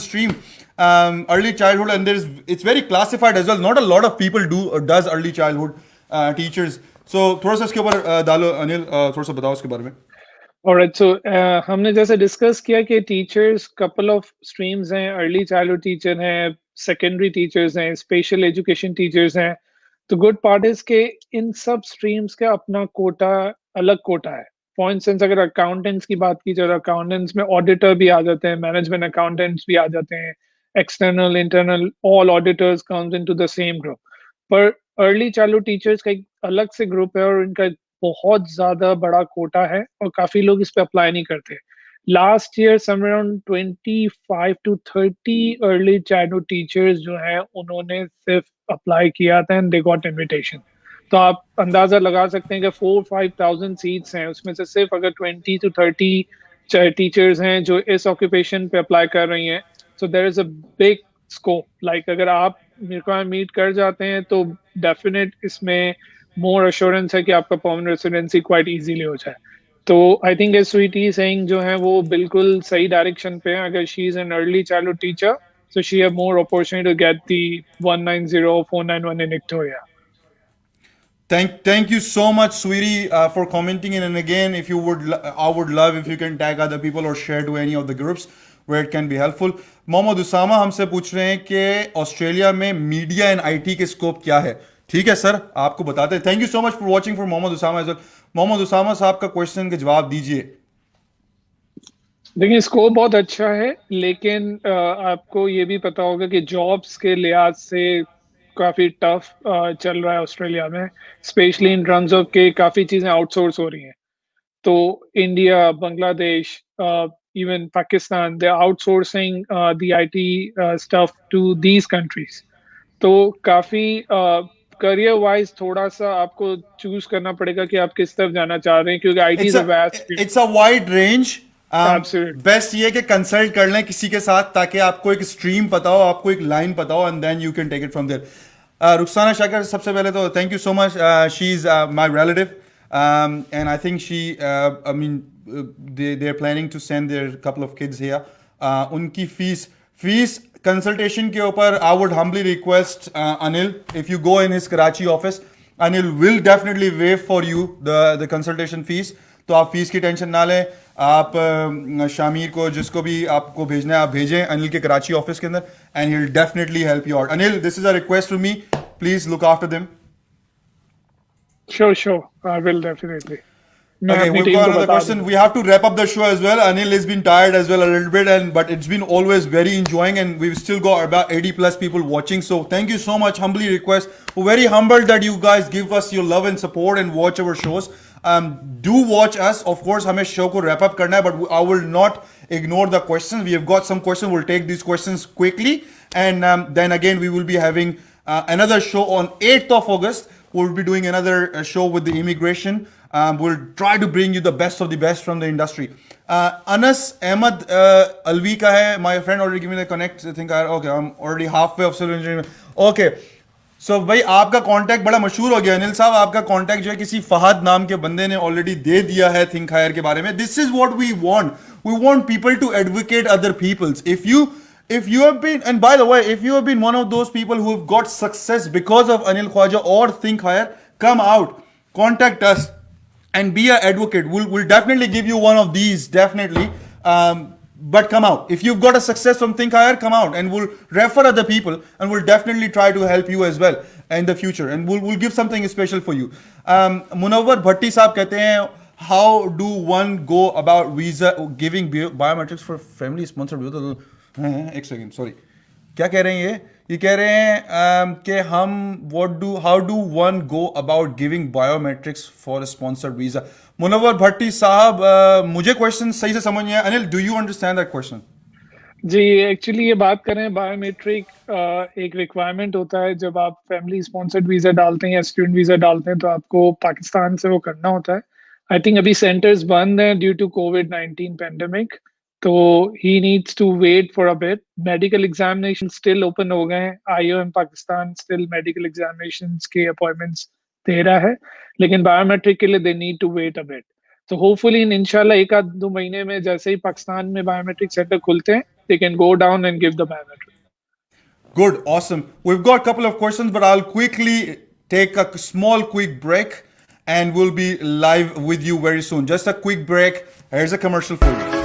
stream. Early childhood, and it's very classified as well. Not a lot of people does early childhood teachers. So थोड़ा सा इसके ऊपर डालो अनिल, थोड़ा सा बताओ इसके बारे में. Alright, so हमने जैसे डिस्कस किया कि टीचर्स कपल ऑफ स्ट्रीम्स हैं, अर्ली चाइल्डहुड टीचर हैं, सेकेंडरी टीचर्स हैं, स्पेशल एजुकेशन टीचर्स हैं. तो गुड पार्ट इज के इन सब स्ट्रीम्स का अपना कोटा, अलग कोटा है. फॉर इंस्टेंस अगर अकाउंटेंट्स की बात की जाए, अकाउंटेंट्स में ऑडिटर भी आ जाते हैं, मैनेजमेंट अकाउंटेंट्स भी आ जाते हैं, external internal all auditors comes into the same group. पर अर्ली चाइल्डहुड टीचर्स का एक अलग से ग्रुप है और इनका बहुत ज्यादा बड़ा कोटा है और काफी लोग इस पे अप्लाई नहीं करते. Last year somewhere around 25 to 30 early childhood teachers जो हैं उन्होंने सिर्फ अप्लाई किया था एंड दे गॉट इनविटेशन. तो आप अंदाजा लगा सकते हैं कि 4-5 thousand सीट्स हैं, उसमें से सिर्फ अगर 20 to 30 टीचर्स हैं जो इस ऑक्यूपेशन पे अप्लाई कर रही हैं, so there is a big scope. Like अगर आप मीट कर जाते हैं तो डेफिनेट इसमें मोर अश्योरेंस है कि आपका परमानेंट रेसिडेंसी क्वाइट इजीली हो जाए. तो आई थिंक SVT सिंह जो है वो बिल्कुल सही डायरेक्शन पे है. अगर she is an early childhood teacher, so she have more opportunity to get the 190 491 in Victoria. Thank you so much, sweetie, for commenting in. And again, if you would, I would love if you can tag other people or share to any of the groups where it can be helpful. Mohammad Usama हमसे पूछ रहे हैं कि ऑस्ट्रेलिया में मीडिया एंड आईटी के स्कोप क्या है. ठीक है सर, आपको बताते हैं. Thank you so much for watching for Mohammad Usama as well. Mohammad Usama साहब का क्वेश्चन के जवाब दीजिए. देखिए, स्कोप बहुत अच्छा है, लेकिन आपको ये भी पता होगा कि जॉब्स के लिहाज से काफी टफ चल रहा है ऑस्ट्रेलिया में, स्पेशली इन टर्म्स ऑफ के काफी चीजें आउटसोर्स हो रही हैं. तो India, Bangladesh, even Pakistan, they outsourcing the IT stuff to these countries. तो काफी करियर वाइज थोड़ा सा आपको चूज करना पड़ेगा कि आप किस तरफ जाना चाह रहे हैं, क्योंकि IT is a vast. It's a wide range. Absolutely. Best ये कि कंसल्ट कर लें किसी के साथ, ताकि आपको एक स्ट्रीम पता हो, आपको एक लाइन पता हो, and then you can take it from there. Rukhsana Shakar, सबसे पहले तो thank you so much. She is my relative, and I think she, I mean they are planning to send their couple of kids here. उनकी फीस कंसल्टेशन के ऊपर I would humbly request Anil, if you go in his Karachi office, Anil will definitely waive for you the consultation fees. तो आप फीस की टेंशन ना लें. आप शामिर को, जिसको भी आपको भेजना है, आप भेजें अनिल के कराची ऑफिस के अंदर, and he will definitely help you out. Anil, this is a request from me, please look after them. Sure, I will definitely. Okay, we've got another question. We have to wrap up the show as well. Anil has been tired as well a little bit, but it's been always very enjoying, and we've still got about 80 plus people watching. So thank you so much. Humbly request. We're very humbled that you guys give us your love and support and watch our shows. Do watch us. Of course, हमें show को wrap up करना है, but I will not ignore the questions. We have got some questions. We'll take these questions quickly, and then again we will be having another show on 8th of August. We'll be doing another show with the immigration. We'll try to bring you the best of the best from the industry. Anas Ahmed Alvi ka hai. My friend already gave me the connect. I think I'm already halfway of civil engineering. Okay. So भाई आपका कांटेक्ट बड़ा मशहूर हो गया अनिल साहब. आपका कांटेक्ट जो है किसी फहद नाम के बंदे ने ऑलरेडी दे दिया है थिंक हायर के बारे में. This is what we want. We want people to advocate other peoples. If you have been, and by the way, if you have been one of those people who have got success because of Anil Khwaja or Think Higher, come out, contact us, and be an advocate. We'll definitely give you one of these, definitely. But come out. If you've got a success from Think Higher, come out, and we'll refer other people, and we'll definitely try to help you as well in the future, and we'll give something special for you. Munawwar Bhatti साहब कहते हैं, how do one go about visa giving biometrics for family sponsored visa? एक सेकेंड, सॉरी, क्या कह रहे हैं ये कह रहे हैं कि हम how do one go about giving biometrics for sponsored visa. Munawwar Bhatti sahab, मुझे क्वेश्चन सही से समझ नहीं आया. Anil, do you understand that question? जी, एक्चुअली ये बात करें, बायोमेट्रिक एक रिक्वायरमेंट होता है जब आप फैमिली स्पॉन्सर्ड वीजा डालते हैं या स्टूडेंट वीजा डालते हैं, तो आपको पाकिस्तान से वो करना होता है. आई थिंक अभी सेंटर्स बंद हैं ड्यू टू COVID-19 पैंडेमिक, तो he needs to wait for a bit. Medical examination still open हो गए हैं. IOM Pakistan still medical examinations के अपॉइंटमेंट्स दे रहा है, लेकिन बायोमेट्रिक के लिए they need to wait a bit. तो होपफुली इंशाल्लाह 1-2 महीने में जैसे ही पाकिस्तान में बायोमेट्रिक सेंटर खुलते हैं, they can go down and give the biometric. Good, awesome. We've got a couple of questions, but I'll quickly take a small quick break, and we'll be live with you very soon. Just a quick break. Here's a commercial for you.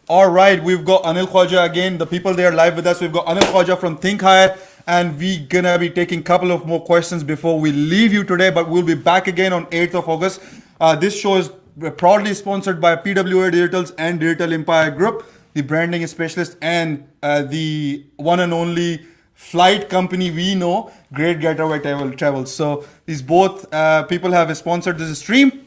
All right, we've got Anil Khwaja again. The people there live with us. We've got Anil Khwaja from Think Higher, and we're gonna be taking a couple of more questions before we leave you today. But we'll be back again on 8th of August. This show is proudly sponsored by PWA Digitals and Digital Empire Group, the branding specialist and the one and only flight company we know, Great Getaway Travels. So these both people have sponsored this stream.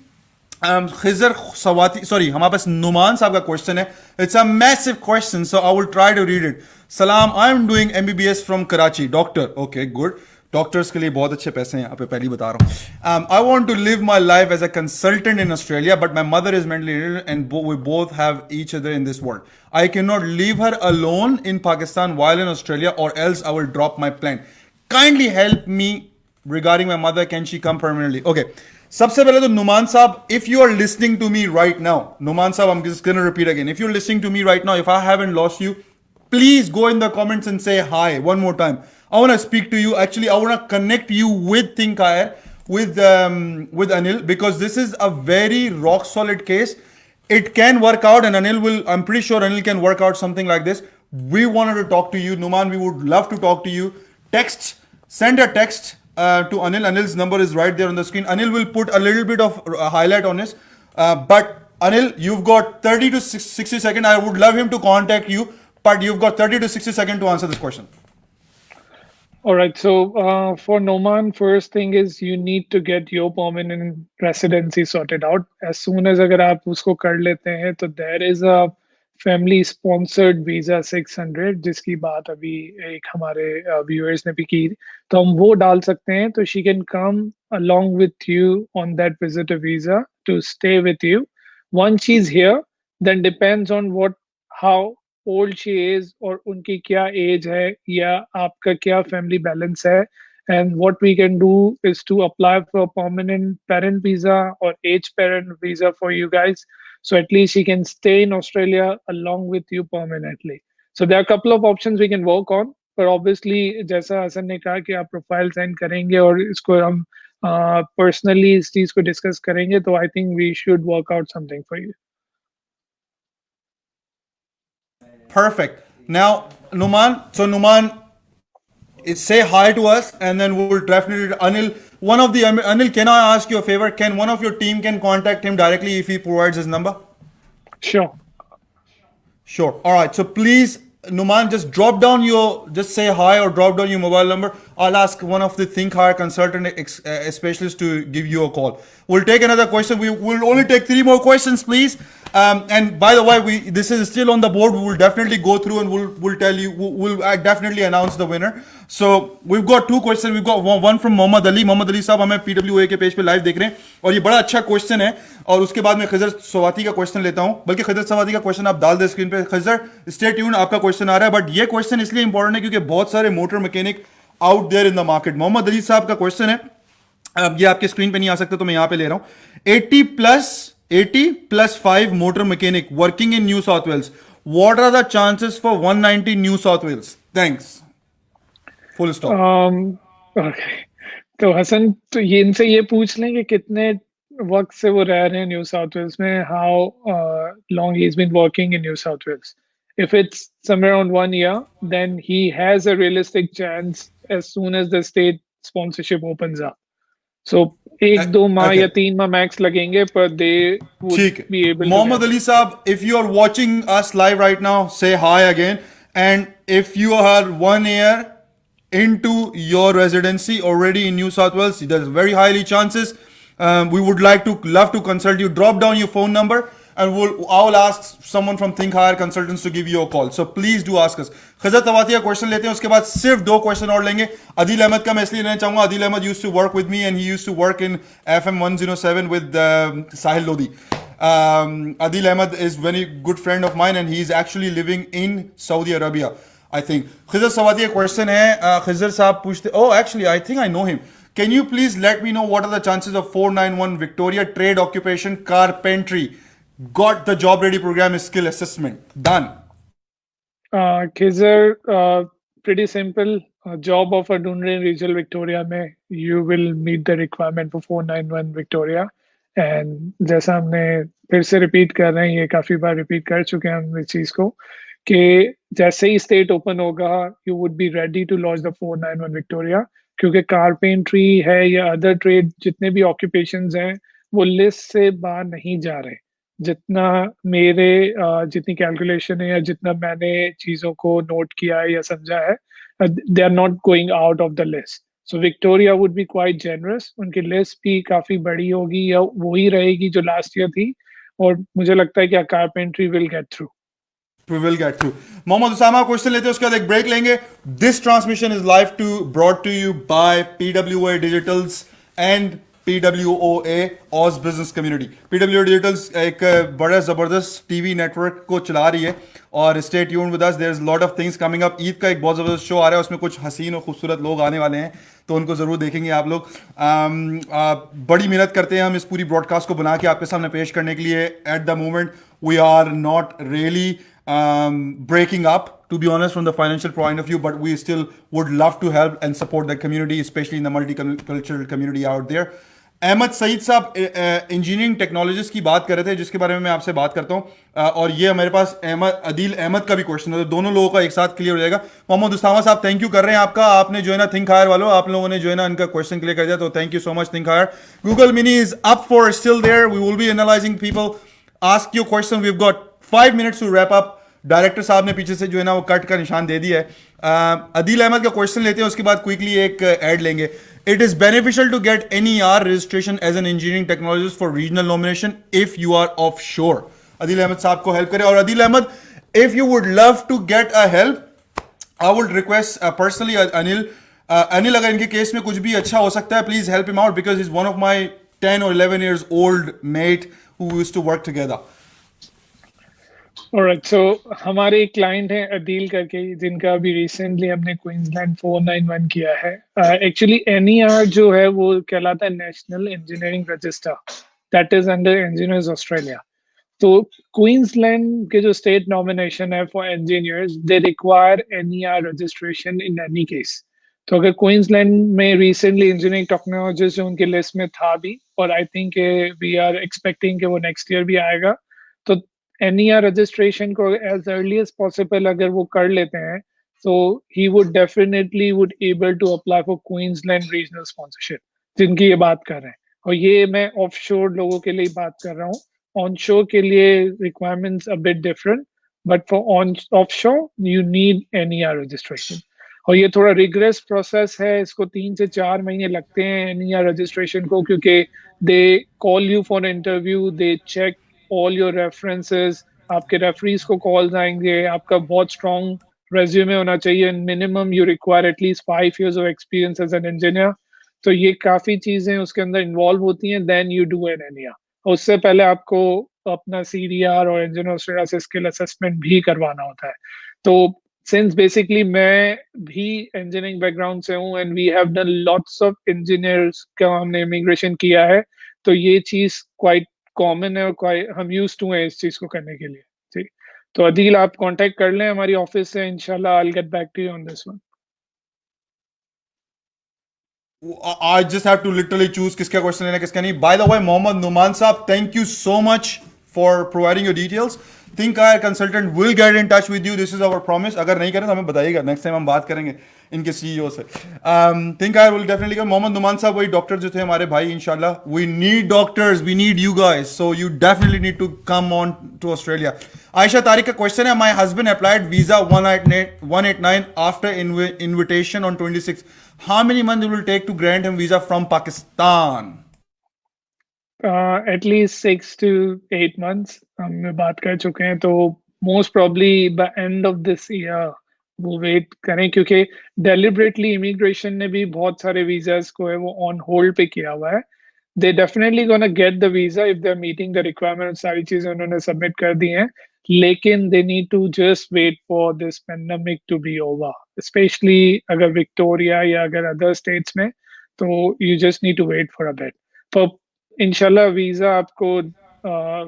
Khizr Sawati, sorry, हमारे पास नुमान साहब का क्वेश्चन है. It's a massive question, so I will try to read it. Salam, I'm doing MBBS from Karachi. Doctor, okay, good. Doctors के लिए बहुत अच्छे पैसे हैं यहाँ पे पहली बता रहा हूँ. I want to live my life as a consultant in Australia, but my mother is mentally ill and we both have each other in this world. I cannot leave her alone in Pakistan while in Australia, or else I will drop my plan. Kindly help me regarding my mother. Can she come permanently? Okay. सबसे पहले तो नुमान साहब, if you are listening to me right now, Numan साहब, I'm just gonna repeat again. If you're listening to me right now, if I haven't lost you, please go in the comments and say hi one more time. I want to speak to you. Actually, I want to connect you with Think Higher, with Anil, because this is a very rock solid case. It can work out, and Anil will. I'm pretty sure Anil can work out something like this. We wanted to talk to you, Numan. We would love to talk to you. Send a text to Anil. Anil's number is right there on the screen. Anil will put a little bit of highlight on this. But Anil, you've got 30 to 60 seconds. I would love him to contact you, but you've got 30 to 60 seconds to answer this question. All right. So for Noman, first thing is you need to get your permanent residency sorted out. As soon as अगर आप उसको कर लेते हैं, तो there is a family sponsored visa 600 जिसकी बात अभी एक हमारे viewers ने भी की, तो हम वो डाल सकते हैं. तो she can come along with you on that visitor visa to stay with you. Once she's here, then depends on how old she is और उनकी क्या एज है या आपका क्या फैमिली बैलेंस है, and what we can do is to apply for permanent parent visa और aged parent visa for you guys, so at least she can stay in Australia along with you permanently. So there are a couple of options we can work on, but obviously जैसा हसन ने कहा कि आप प्रोफाइल सेंड करेंगे और इसको हम पर्सनली इस चीज को डिस्कस करेंगे, तो I think we should work out something for you. Perfect. Now, Numan, so Numan, say hi to us, and then we'll definitely Anil. Anil, can I ask you a favor? Can one of your team can contact him directly if he provides his number? Sure. Sure. All right. So please, Numan, just say hi or drop down your mobile number. I'll ask one of the Think Higher consultant specialists to give you a call. We'll take another question. We will only take 3 more questions, please. And by the way, this is still on the board. We will definitely go through and we'll tell you. We'll definitely announce the winner. So we've got 2 questions. We've got one from Mohammad Ali. Mohammad Ali साहब हमें PWA के पेज पे लाइव देख रहे हैं और ये बड़ा अच्छा क्वेश्चन है. और उसके बाद मैं खिजर सवाती का क्वेश्चन लेता हूं, बल्कि खिजर सवाती का क्वेश्चन आप डाल दे स्क्रीन पे. खिजर, स्टे ट्यून, आपका क्वेश्चन आ रहा है, बट ये क्वेश्चन इसलिए इंपॉर्टेंट है क्योंकि बहुत सारे motor mechanic out there in the market. Mohammad Ali साहब का क्वेश्चन है, अब ये आपके स्क्रीन पे नहीं आ सकता तो मैं यहां पे ले रहा हूं. 80 plus 5 motor mechanic working in New South Wales. What are the chances for 190 New South Wales? Thanks. Full stop. Okay. तो हसन, तो ये इनसे ये पूछ लें कि कितने वक्त से वो रह रहे हैं न्यू साउथ वेल्स में, how long he's been working in New South Wales. If it's somewhere around 1 year, then he has a realistic chance as soon as the state sponsorship opens up. So 1-2 माह या 3 माह मैक्स लगेंगे, पर they would be able to. Mohammad Ali Saab, if you are watching us live right now, say hi again. And if you are 1 year into your residency already in New South Wales, there's very highly chances. We would love to consult you. Drop down your phone number and I will ask someone from Think Higher Consultants to give you a call. So please do ask us. खजर तवाती का क्वेश्चन लेते हैं, उसके बाद सिर्फ 2 क्वेश्चन और लेंगे. अदील अहमद का मैं इसलिए लेना चाहूंगा, Adeel Ahmad used to work with me and he used to work in FM 107 with Sahil Lodi. Adil Ahmed is very good friend of mine and he is actually living in Saudi Arabia, I think. खजर सवाती का क्वेश्चन है, खजर साहब पूछते, oh actually I think I know him. Can you please let me know what are the chances of 491 Victoria, trade occupation carpentry, got the job ready program is skill assessment done? Khizar, pretty simple. Job offer ढूंढ रहे हैं regional Victoria में, you will meet the requirement for 491 Victoria. And जैसा हमने फिर से रिपीट कर रहे हैं, ये काफी बार रिपीट कर चुके हैं हम इस चीज को, कि जैसे ही स्टेट ओपन होगा you would be ready to launch the 491 Victoria, क्योंकि कारपेंट्री है या अदर ट्रेड जितने भी ऑक्यूपेशंस हैं वो लिस्ट से बाहर नहीं जा रहे। जितना मेरे जितनी कैलकुलेशन है या जितना मैंने चीज़ों को नोट किया है या समझा है, they are not going out of the list. So Victoria would be quite generous, उनकी लिस्ट भी काफ़ी बड़ी होगी या वही रहेगी जो लास्ट ईयर थी, और मुझे लगता है कि carpentry will get through. We will get through. Mohammad Usama question लेते हैं, उसके बाद एक ब्रेक लेंगे. This transmission is live to brought to you by PWA digitals and PWOA Oz business community. PWA digitals एक बड़ा जबरदस्त टीवी नेटवर्क को चला रही है, और stay tuned with us, there is lot of things coming up. Eid का एक बहुत जबरदस्त शो आ रहा है, उसमें कुछ हसीन और खूबसूरत लोग आने वाले हैं, तो उनको ज़रूर देखेंगे आप लोग. बड़ी मेहनत करते हैं हम इस पूरी ब्रॉडकास्ट को बना के आपके सामने पेश करने के लिए. At the moment we are not really breaking up, to be honest, from the financial point of view, but we still would love to help and support the community, especially in the multicultural community out there. Ahmad Saeed साहब इंजीनियरिंग टेक्नोलॉजिस्ट की बात कर रहे थे, जिसके बारे में मैं आपसे बात करता हूँ, और ये मेरे पास अदील अहमद का भी क्वेश्चन है, तो दोनों लोगों का एक साथ क्लियर हो जाएगा. मोहम्मद उस्तामा साहब, थैंक यू कर रहे हैं आपका, आपने जो है ना थिंक हायर वालों, आप लोगों ने जो है ना इनका क्वेश्चन क्लियर कर दिया, तो thank you so much Think Higher. Google mini is up for still there, we will be analysing people. Ask your question, we have got 5 minutes to wrap up. Director साहब ने पीछे से जो है ना वो कट का निशान दे दिया है. अदील अहमद का क्वेश्चन लेते हैं, उसके बाद क्विकली एक ऐड लेंगे. It is beneficial to get NER registration as an engineering technologist for regional nomination if you are of sure. Adeel Ahmad साहब को हेल्प करें. और Adeel Ahmad, if you would love to get a help, I would request personally Anil, अगर इनके केस में कुछ भी अच्छा हो सकता है, please help him out, because is one of my 10 or 11 years old mate who used to work together. Alright, so हमारे एक क्लाइंट हैं अदील करके, जिनका अभी रिसेंटली हमने क्वींसलैंड 491 किया है. एक्चुअली NER जो है वो कहलाता है national engineering register, that is under engineers Australia. तो क्वींसलैंड के जो स्टेट नॉमिनेशन है for engineers, they require NER registration in any case. तो अगर क्वींसलैंड में रिसेंटली इंजीनियरिंग टेक्नोलॉजिस्ट जो उनकी लिस्ट में था भी, और I think we are expecting कि वो नेक्स्ट ईयर भी आएगा, तो NER रजिस्ट्रेशन को एज अर्ली एज पॉसिबल अगर वो कर लेते हैं, तो he would definitely would able to apply for Queensland regional sponsorship, जिनकी ये बात कर रहे हैं. और ये मैं ऑफ शोर लोगों के लिए बात कर रहा हूँ. ऑन शोर के लिए requirements a bit different, but for on off शोर यू नीड NER रजिस्ट्रेशन. और ये थोड़ा रिग्रेस प्रोसेस है, इसको 3 से 4 महीने लगते हैं NER रजिस्ट्रेशन को, क्योंकि they call you for interview, they check all your references, आपके रेफरीज को कॉल्स आएंगे, आपका बहुत स्ट्रॉन्ग रेज्यूमे होना चाहिए, minimum you require at least 5 years of experience as an engineer. तो ये काफ़ी चीज़ें उसके अंदर इन्वॉल्व होती हैं, then you do an NER. और उससे पहले आपको अपना CDR और इंजीनियर ऑस्ट्रेलिया से स्किल असेसमेंट भी करवाना होता है. तो सिंस बेसिकली मैं भी इंजीनियरिंग बैकग्राउंड से हूँ, and we have done lots of engineers का हमने इमिग्रेशन किया है, तो ये चीज़ क्वाइट कॉमन है और हम यूज टू हैं इस चीज को करने के लिए. ठीक, तो अदील आप कांटेक्ट कर लें हमारी ऑफिस से, इंशाल्लाह I will get back to you on this one. I just have to literally choose किसका क्वेश्चन लेना किसका नहीं. By the way, Mohammad Numan साहब, thank you so much for providing your details. Think our consultant will get in touch with you. This is our promise. अगर नहीं करें तो हमें बताइएगा, नेक्स्ट टाइम हम बात करेंगे इनके CEO से. Think I will definitely go. Mohammad Numan साहब वही डॉक्टर जो थे हमारे भाई, इंशाल्लाह. We need doctors, we need you guys, so you definitely need to come on to Australia. Ayesha Tariq का क्वेश्चन है, my husband applied visa 189 after invitation on 26. How many months it will take to grant him visa from Pakistan? At least 6 to 8 months हम बात कर चुके हैं, तो most probably by end of this year वो वेट करें, क्योंकि डेलिबरेटली इमिग्रेशन ने भी बहुत सारे वीजास को है वो ऑन होल्ड पे किया हुआ है. They definitely gonna get the visa if they are meeting the requirement. सारी चीजें उन्होंने सबमिट कर दी हैं, लेकिन they need to just wait for this pandemic to be over, specially अगर विक्टोरिया या अगर अदर स्टेट्स में, तो you just need to wait for a bit. पर इंशाल्लाह वीजा आपको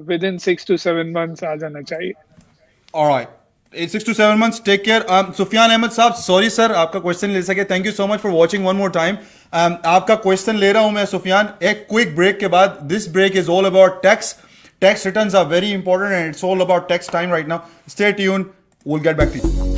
विद इन 6 to 7 months आ जाना चाहिए. Alright. 6 to 7 months. Take care. Sufiyan Ahmad साहब, सॉरी सर आपका क्वेश्चन ले सके. Thank you so much for watching one more time. आपका क्वेश्चन ले रहा हूं मैं सुफियान एक क्विक ब्रेक के बाद. This break is all about tax. Tax returns are very important, and it's all about tax time right now. Stay tuned. We'll get back to you.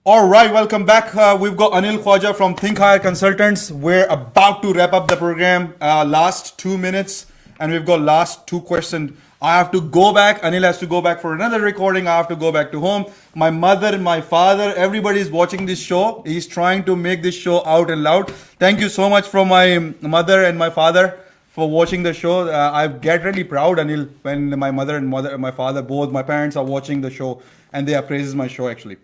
All right, welcome back. We've got Anil Khwaja from Think Higher Consultants. We're about to wrap up the program. Last 2 minutes, and we've got last 2 questions. I have to go back. Anil has to go back for another recording. I have to go back to home. My mother, my father, everybody is watching this show. He's trying to make this show out and loud. Thank you so much for my mother and my father for watching the show. I get really proud, Anil, when my mother and my father, both my parents are watching the show and they appraises my show actually.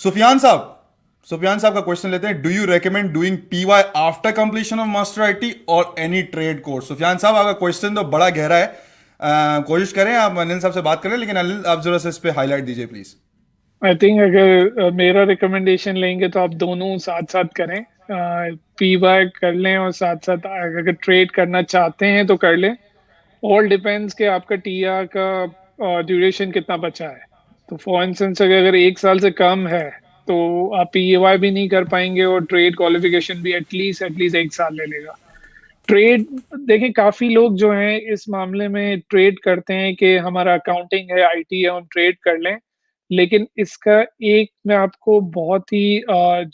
Sufiyan साहब का क्वेश्चन लेते हैं. Do you recommend doing PY after completion of master IT और एनी ट्रेड कोर्स? सुफियान साहब, आपका क्वेश्चन तो बड़ा गहरा है. कोशिश करें आप अनिल साहब से बात करें, लेकिन अनिल आप जरा से इस पे हाईलाइट दीजिए प्लीज. आई थिंक अगर मेरा रिकमेंडेशन लेंगे तो आप दोनों साथ साथ करें. पीवाई कर लें और साथ साथ अगर ट्रेड करना चाहते हैं तो कर लें. ऑल डिपेंड्स कि आपका टीआर का ड्यूरेशन कितना बचा है. तो फॉर इंस्टेंस अगर 1 साल से कम है तो आप पीएवाई भी नहीं कर पाएंगे और ट्रेड क्वालिफिकेशन भी एटलीस्ट 1 साल ले लेगा. ट्रेड देखें, काफी लोग जो हैं इस मामले में ट्रेड करते हैं कि हमारा अकाउंटिंग है, आईटी है, हम ट्रेड कर लें. लेकिन इसका एक मैं आपको बहुत ही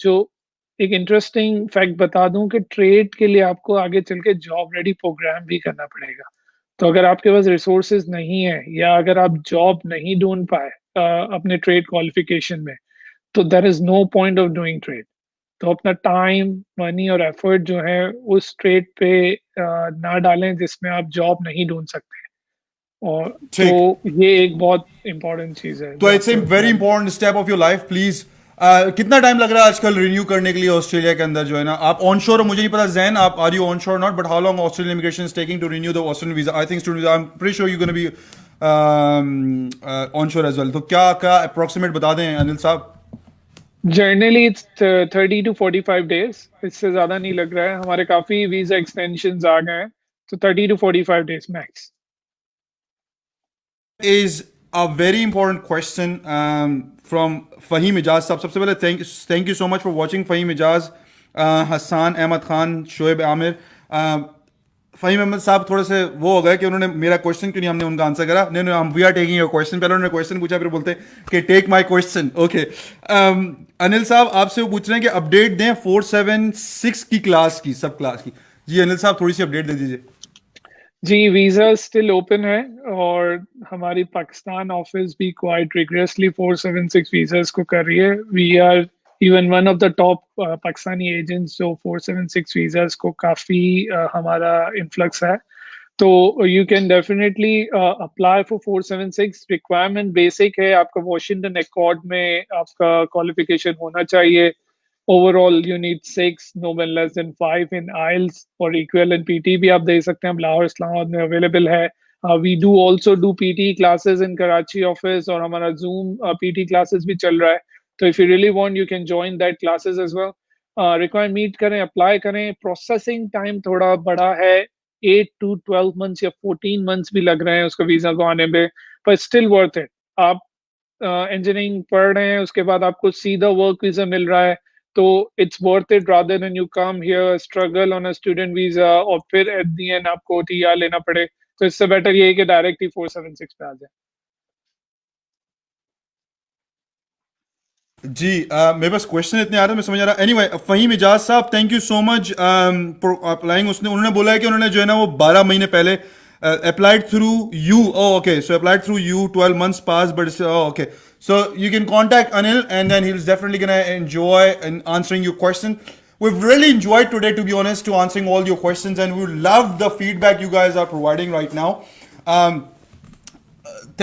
जो एक इंटरेस्टिंग फैक्ट बता दूं कि ट्रेड के लिए आपको आगे चल के जॉब रेडी प्रोग्राम भी करना पड़ेगा. तो अगर आपके पास रिसोर्सेज नहीं है या अगर आप जॉब नहीं ढूंढ पाए अपने ट्रेड क्वालिफिकेशन में, तो there is no point of doing trade. तो अपना टाइम, मनी और एफर्ट जो है उस ट्रेड पे ना डालें जिसमें आप जॉब नहीं ढूंढ सकते. और तो ये एक बहुत इंपॉर्टेंट चीज है. तो it's a very important step of your life. Please कितना टाइम लग रहा है आजकल रिन्यू करने के लिए ऑस्ट्रेलिया के अंदर जो है ना? आप ऑन शोर हो, मुझे नहीं पता जैन आप are you on shore not, but how long Australian immigration is taking to renew the Australian visa? I think student, I am pretty sure you gonna be on shore as well. तो क्या अप्रोक्सीमेट बता दें अनिल साहब? Generally it's 30 to 45 days. इससे ज्यादा नहीं लग रहा है. हमारे काफी वीजा एक्सटेंशंस आ गए हैं, तो 30 to 45 days max. Is a very important question from Fahim Ijaz साहब. सबसे पहले thank you so much for watching Fahim Ijaz, Hasan Ahmad Khan, Shoaib Aamir. Faheem Ahmad साहब थोड़े से वो हो गए कि उन्होंने मेरा क्वेश्चन क्यों नहीं हमने उनका आंसर करा. नहीं हम we are taking your question. पहले उन्होंने क्वेश्चन पूछा, फिर बोलते कि take my question. Okay Anil साहब, आपसे वो पूछ रहे हैं कि अपडेट दें 476 की क्लास की, सब क्लास की. जी अनिल साहब, थोड़ी सी अपडेट दे दीजिए. जी, वीजा स्टिल ओपन है और हमारी पाकिस्तान ऑफिस भी क्वाइट रिग्रेसली 476 वीजास को कर रही है. We are even one of the top Pakistani agents जो 476 वीजास को काफ़ी हमारा इन्फ्लक्स है. तो you can definitely apply for 476. Requirement basic है, आपका वॉशिंगटन अकॉर्ड में आपका क्वालिफिकेशन होना चाहिए. Overall, you need 6, no less than 5 in IELTS or equivalent PT भी आप दे सकते हैं. लाहौर इस्लामाबाद में अवेलेबल है. We do also do PT classes in Karachi office और हमारा Zoom PT classes भी चल रहा है. तो if you really want, you can join that classes as well. Require meet करें, apply करें. Processing time थोड़ा बड़ा है, 8 to 12 months या 14 months भी लग रहे हैं उसका वीजा को आने में, but still worth it. आप इंजीनियरिंग पढ़ रहे हैं, उसके बाद आपको सीधा वर्क वीजा मिल रहा है, तो it's worth it rather than you come here struggle on a student visa और फिर एट द एंड आपको टीआर लेना पड़े. तो इससे बेटर ये है कि डायरेक्ट ही 476 पे आ जाए. जी मेरे पास क्वेश्चन इतने आ रहे हैं, मैं समझ आ रहा. एनीवे फहीम इजाज साहब, thank you so much for applying. उन्होंने बोला है कि उन्होंने जो है ना वो 12 महीने पहले applied through you. Oh, okay. So applied through you, 12 months passed, but it's, oh, okay. So you can contact Anil, and then he's definitely gonna enjoy in answering your question. We've really enjoyed today, to be honest, to answering all your questions, and we love the feedback you guys are providing right now.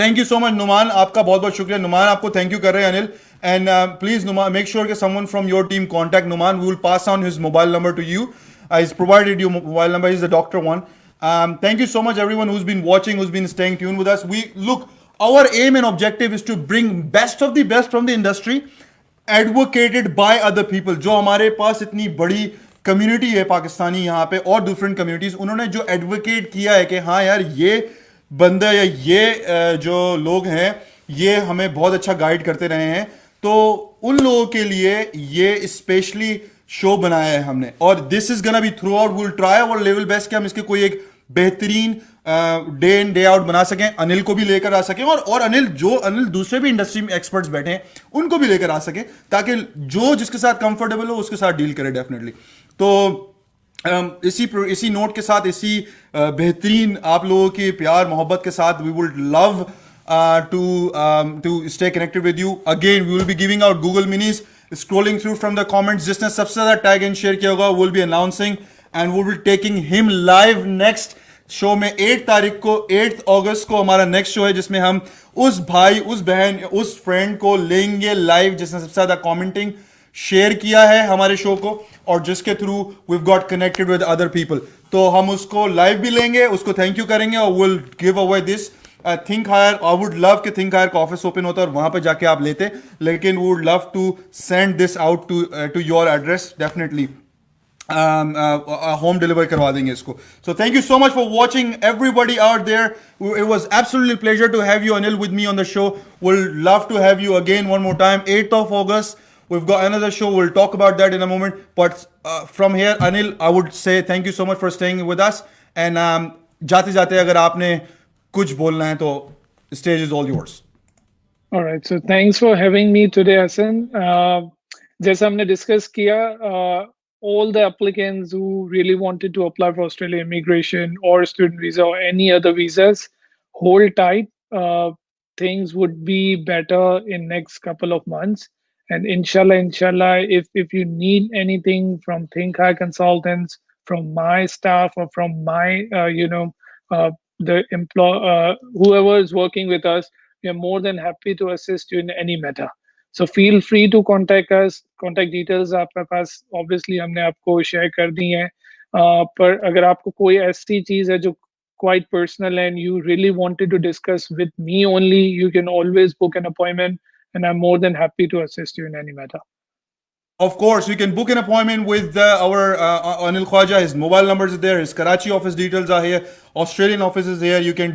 Thank you so much, Numan. आपका बहुत बहुत शुक्रिया. Numan आपको thank you कर रहे हैं Anil. And please, Numan, make sure that someone from your team contact Numan. We will pass on his mobile number to you. He's provided you mobile number. He's the doctor one. Thank you so much, everyone who's been watching, who's been staying tuned with us. We look, our aim and objective is to bring best of the best from the industry, advocated by other people. जो हमारे पास इतनी बड़ी कम्युनिटी है पाकिस्तानी यहाँ पे और डिफरेंट कम्युनिटीज, उन्होंने जो एडवोकेट किया है कि हाँ यार ये बंदा या ये जो लोग हैं ये हमें बहुत अच्छा गाइड करते रहे हैं, तो उन लोगों के लिए ये स्पेशली शो बनाया है हमने. और this is gonna be throughout, will try our level best कि हम इसके कोई एक बेहतरीन डे इन डे आउट बना सकें, अनिल को भी लेकर आ सकें, और अनिल दूसरे भी इंडस्ट्री में एक्सपर्ट्स बैठे हैं उनको भी लेकर आ सकें, ताकि जो जिसके साथ कंफर्टेबल हो उसके साथ डील करे डेफिनेटली. तो इसी नोट के साथ, इसी बेहतरीन आप लोगों के प्यार मोहब्बत के साथ, we would love to stay connected with you. Again, we will be giving out Google Minis, scrolling through from the comments. जिसने सबसे ज़्यादा टैग एंड शेयर किया होगा will be announcing and we will be taking him live next show में 8 तारीख को, 8 अगस्त को हमारा नेक्स्ट शो है, जिसमें हम उस भाई, उस बहन, उस फ्रेंड को लेंगे लाइव जिसने सबसे ज़्यादा कमेंटिंग शेयर किया है हमारे शो को, और जिसके through we got connected with other people. तो हम उसको लाइव भी लेंगे, उसको थैंक यू करेंगे और will give away this Think higher. I would love कि थिंक हायर का ऑफिस ओपन होता और वहां पे जाके आप लेते, लेकिन we would love to send this out to your address definitely. Home deliver करवा देंगे इसको. So thank you so much for watching everybody out there. It was absolutely pleasure to have you Anil with me on the show. Will love to have you again one more time. 8th of August we've got another show. We'll talk about that in a moment, but from here Anil, I would say thank you so much for staying with us, and जाते जाते अगर आपने कुछ बोलना है तो stage is all yours. All right, so thanks for having me today, Hassan. जैसा हमने discuss किया, all the applicants who really wanted to apply for Australia immigration or student visa or any other visas, hold tight. Things would be better in next couple of months. And inshallah, if you need anything from Think High Consultants, from my staff, or from my, whoever is working with us, we are more than happy to assist you in any matter. So feel free to contact us. Contact details आपके पास obviously हमने आपको share कर दी हैं. पर अगर आपको कोई ऐसी चीज है जो quite personal and you really wanted to discuss with me only, you can always book an appointment, and I'm more than happy to assist you in any matter. Of course, you can book an appointment with our Anil Khwaja. His mobile numbers are there. His Karachi office details are here. Australian office is here. You can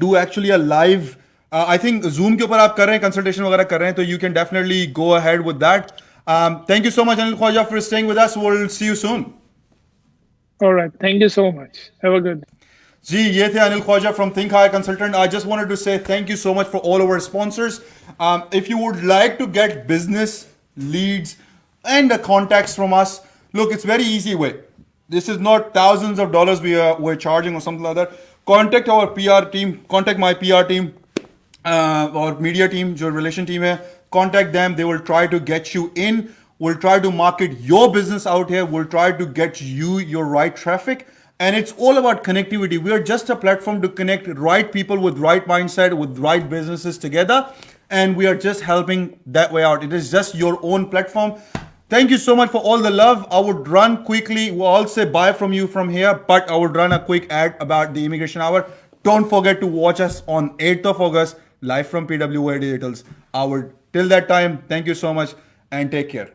do actually a live. I think Zoom के ऊपर आप कर रहे हैं, consultation वगैरह कर रहे हैं, तो you can definitely go ahead with that. Thank you so much, Anil Khwaja, for staying with us. We'll see you soon. All right, thank you so much. Have a good day. जी, ये थे Anil Khawaja from think hire consultant. I just wanted to say thank you so much for all our sponsors. If you would like to get business leads and the contacts from us, look, it's very easy way. This is not thousands of dollars we're charging or something like that. Contact our PR team, contact my PR team or media team, जो relation team है. Contact them. They will try to get you in. We'll try to market your business out here. We'll try to get you your right traffic. And it's all about connectivity. We are just a platform to connect right people with right mindset, with right businesses together. And we are just helping that way out. It is just your own platform. Thank you so much for all the love. I would run quickly. I'll say bye from you from here, but I would run a quick ad about the Immigration Hour. Don't forget to watch us on 8th of August, live from PWA Digitals. Till that time, thank you so much and take care.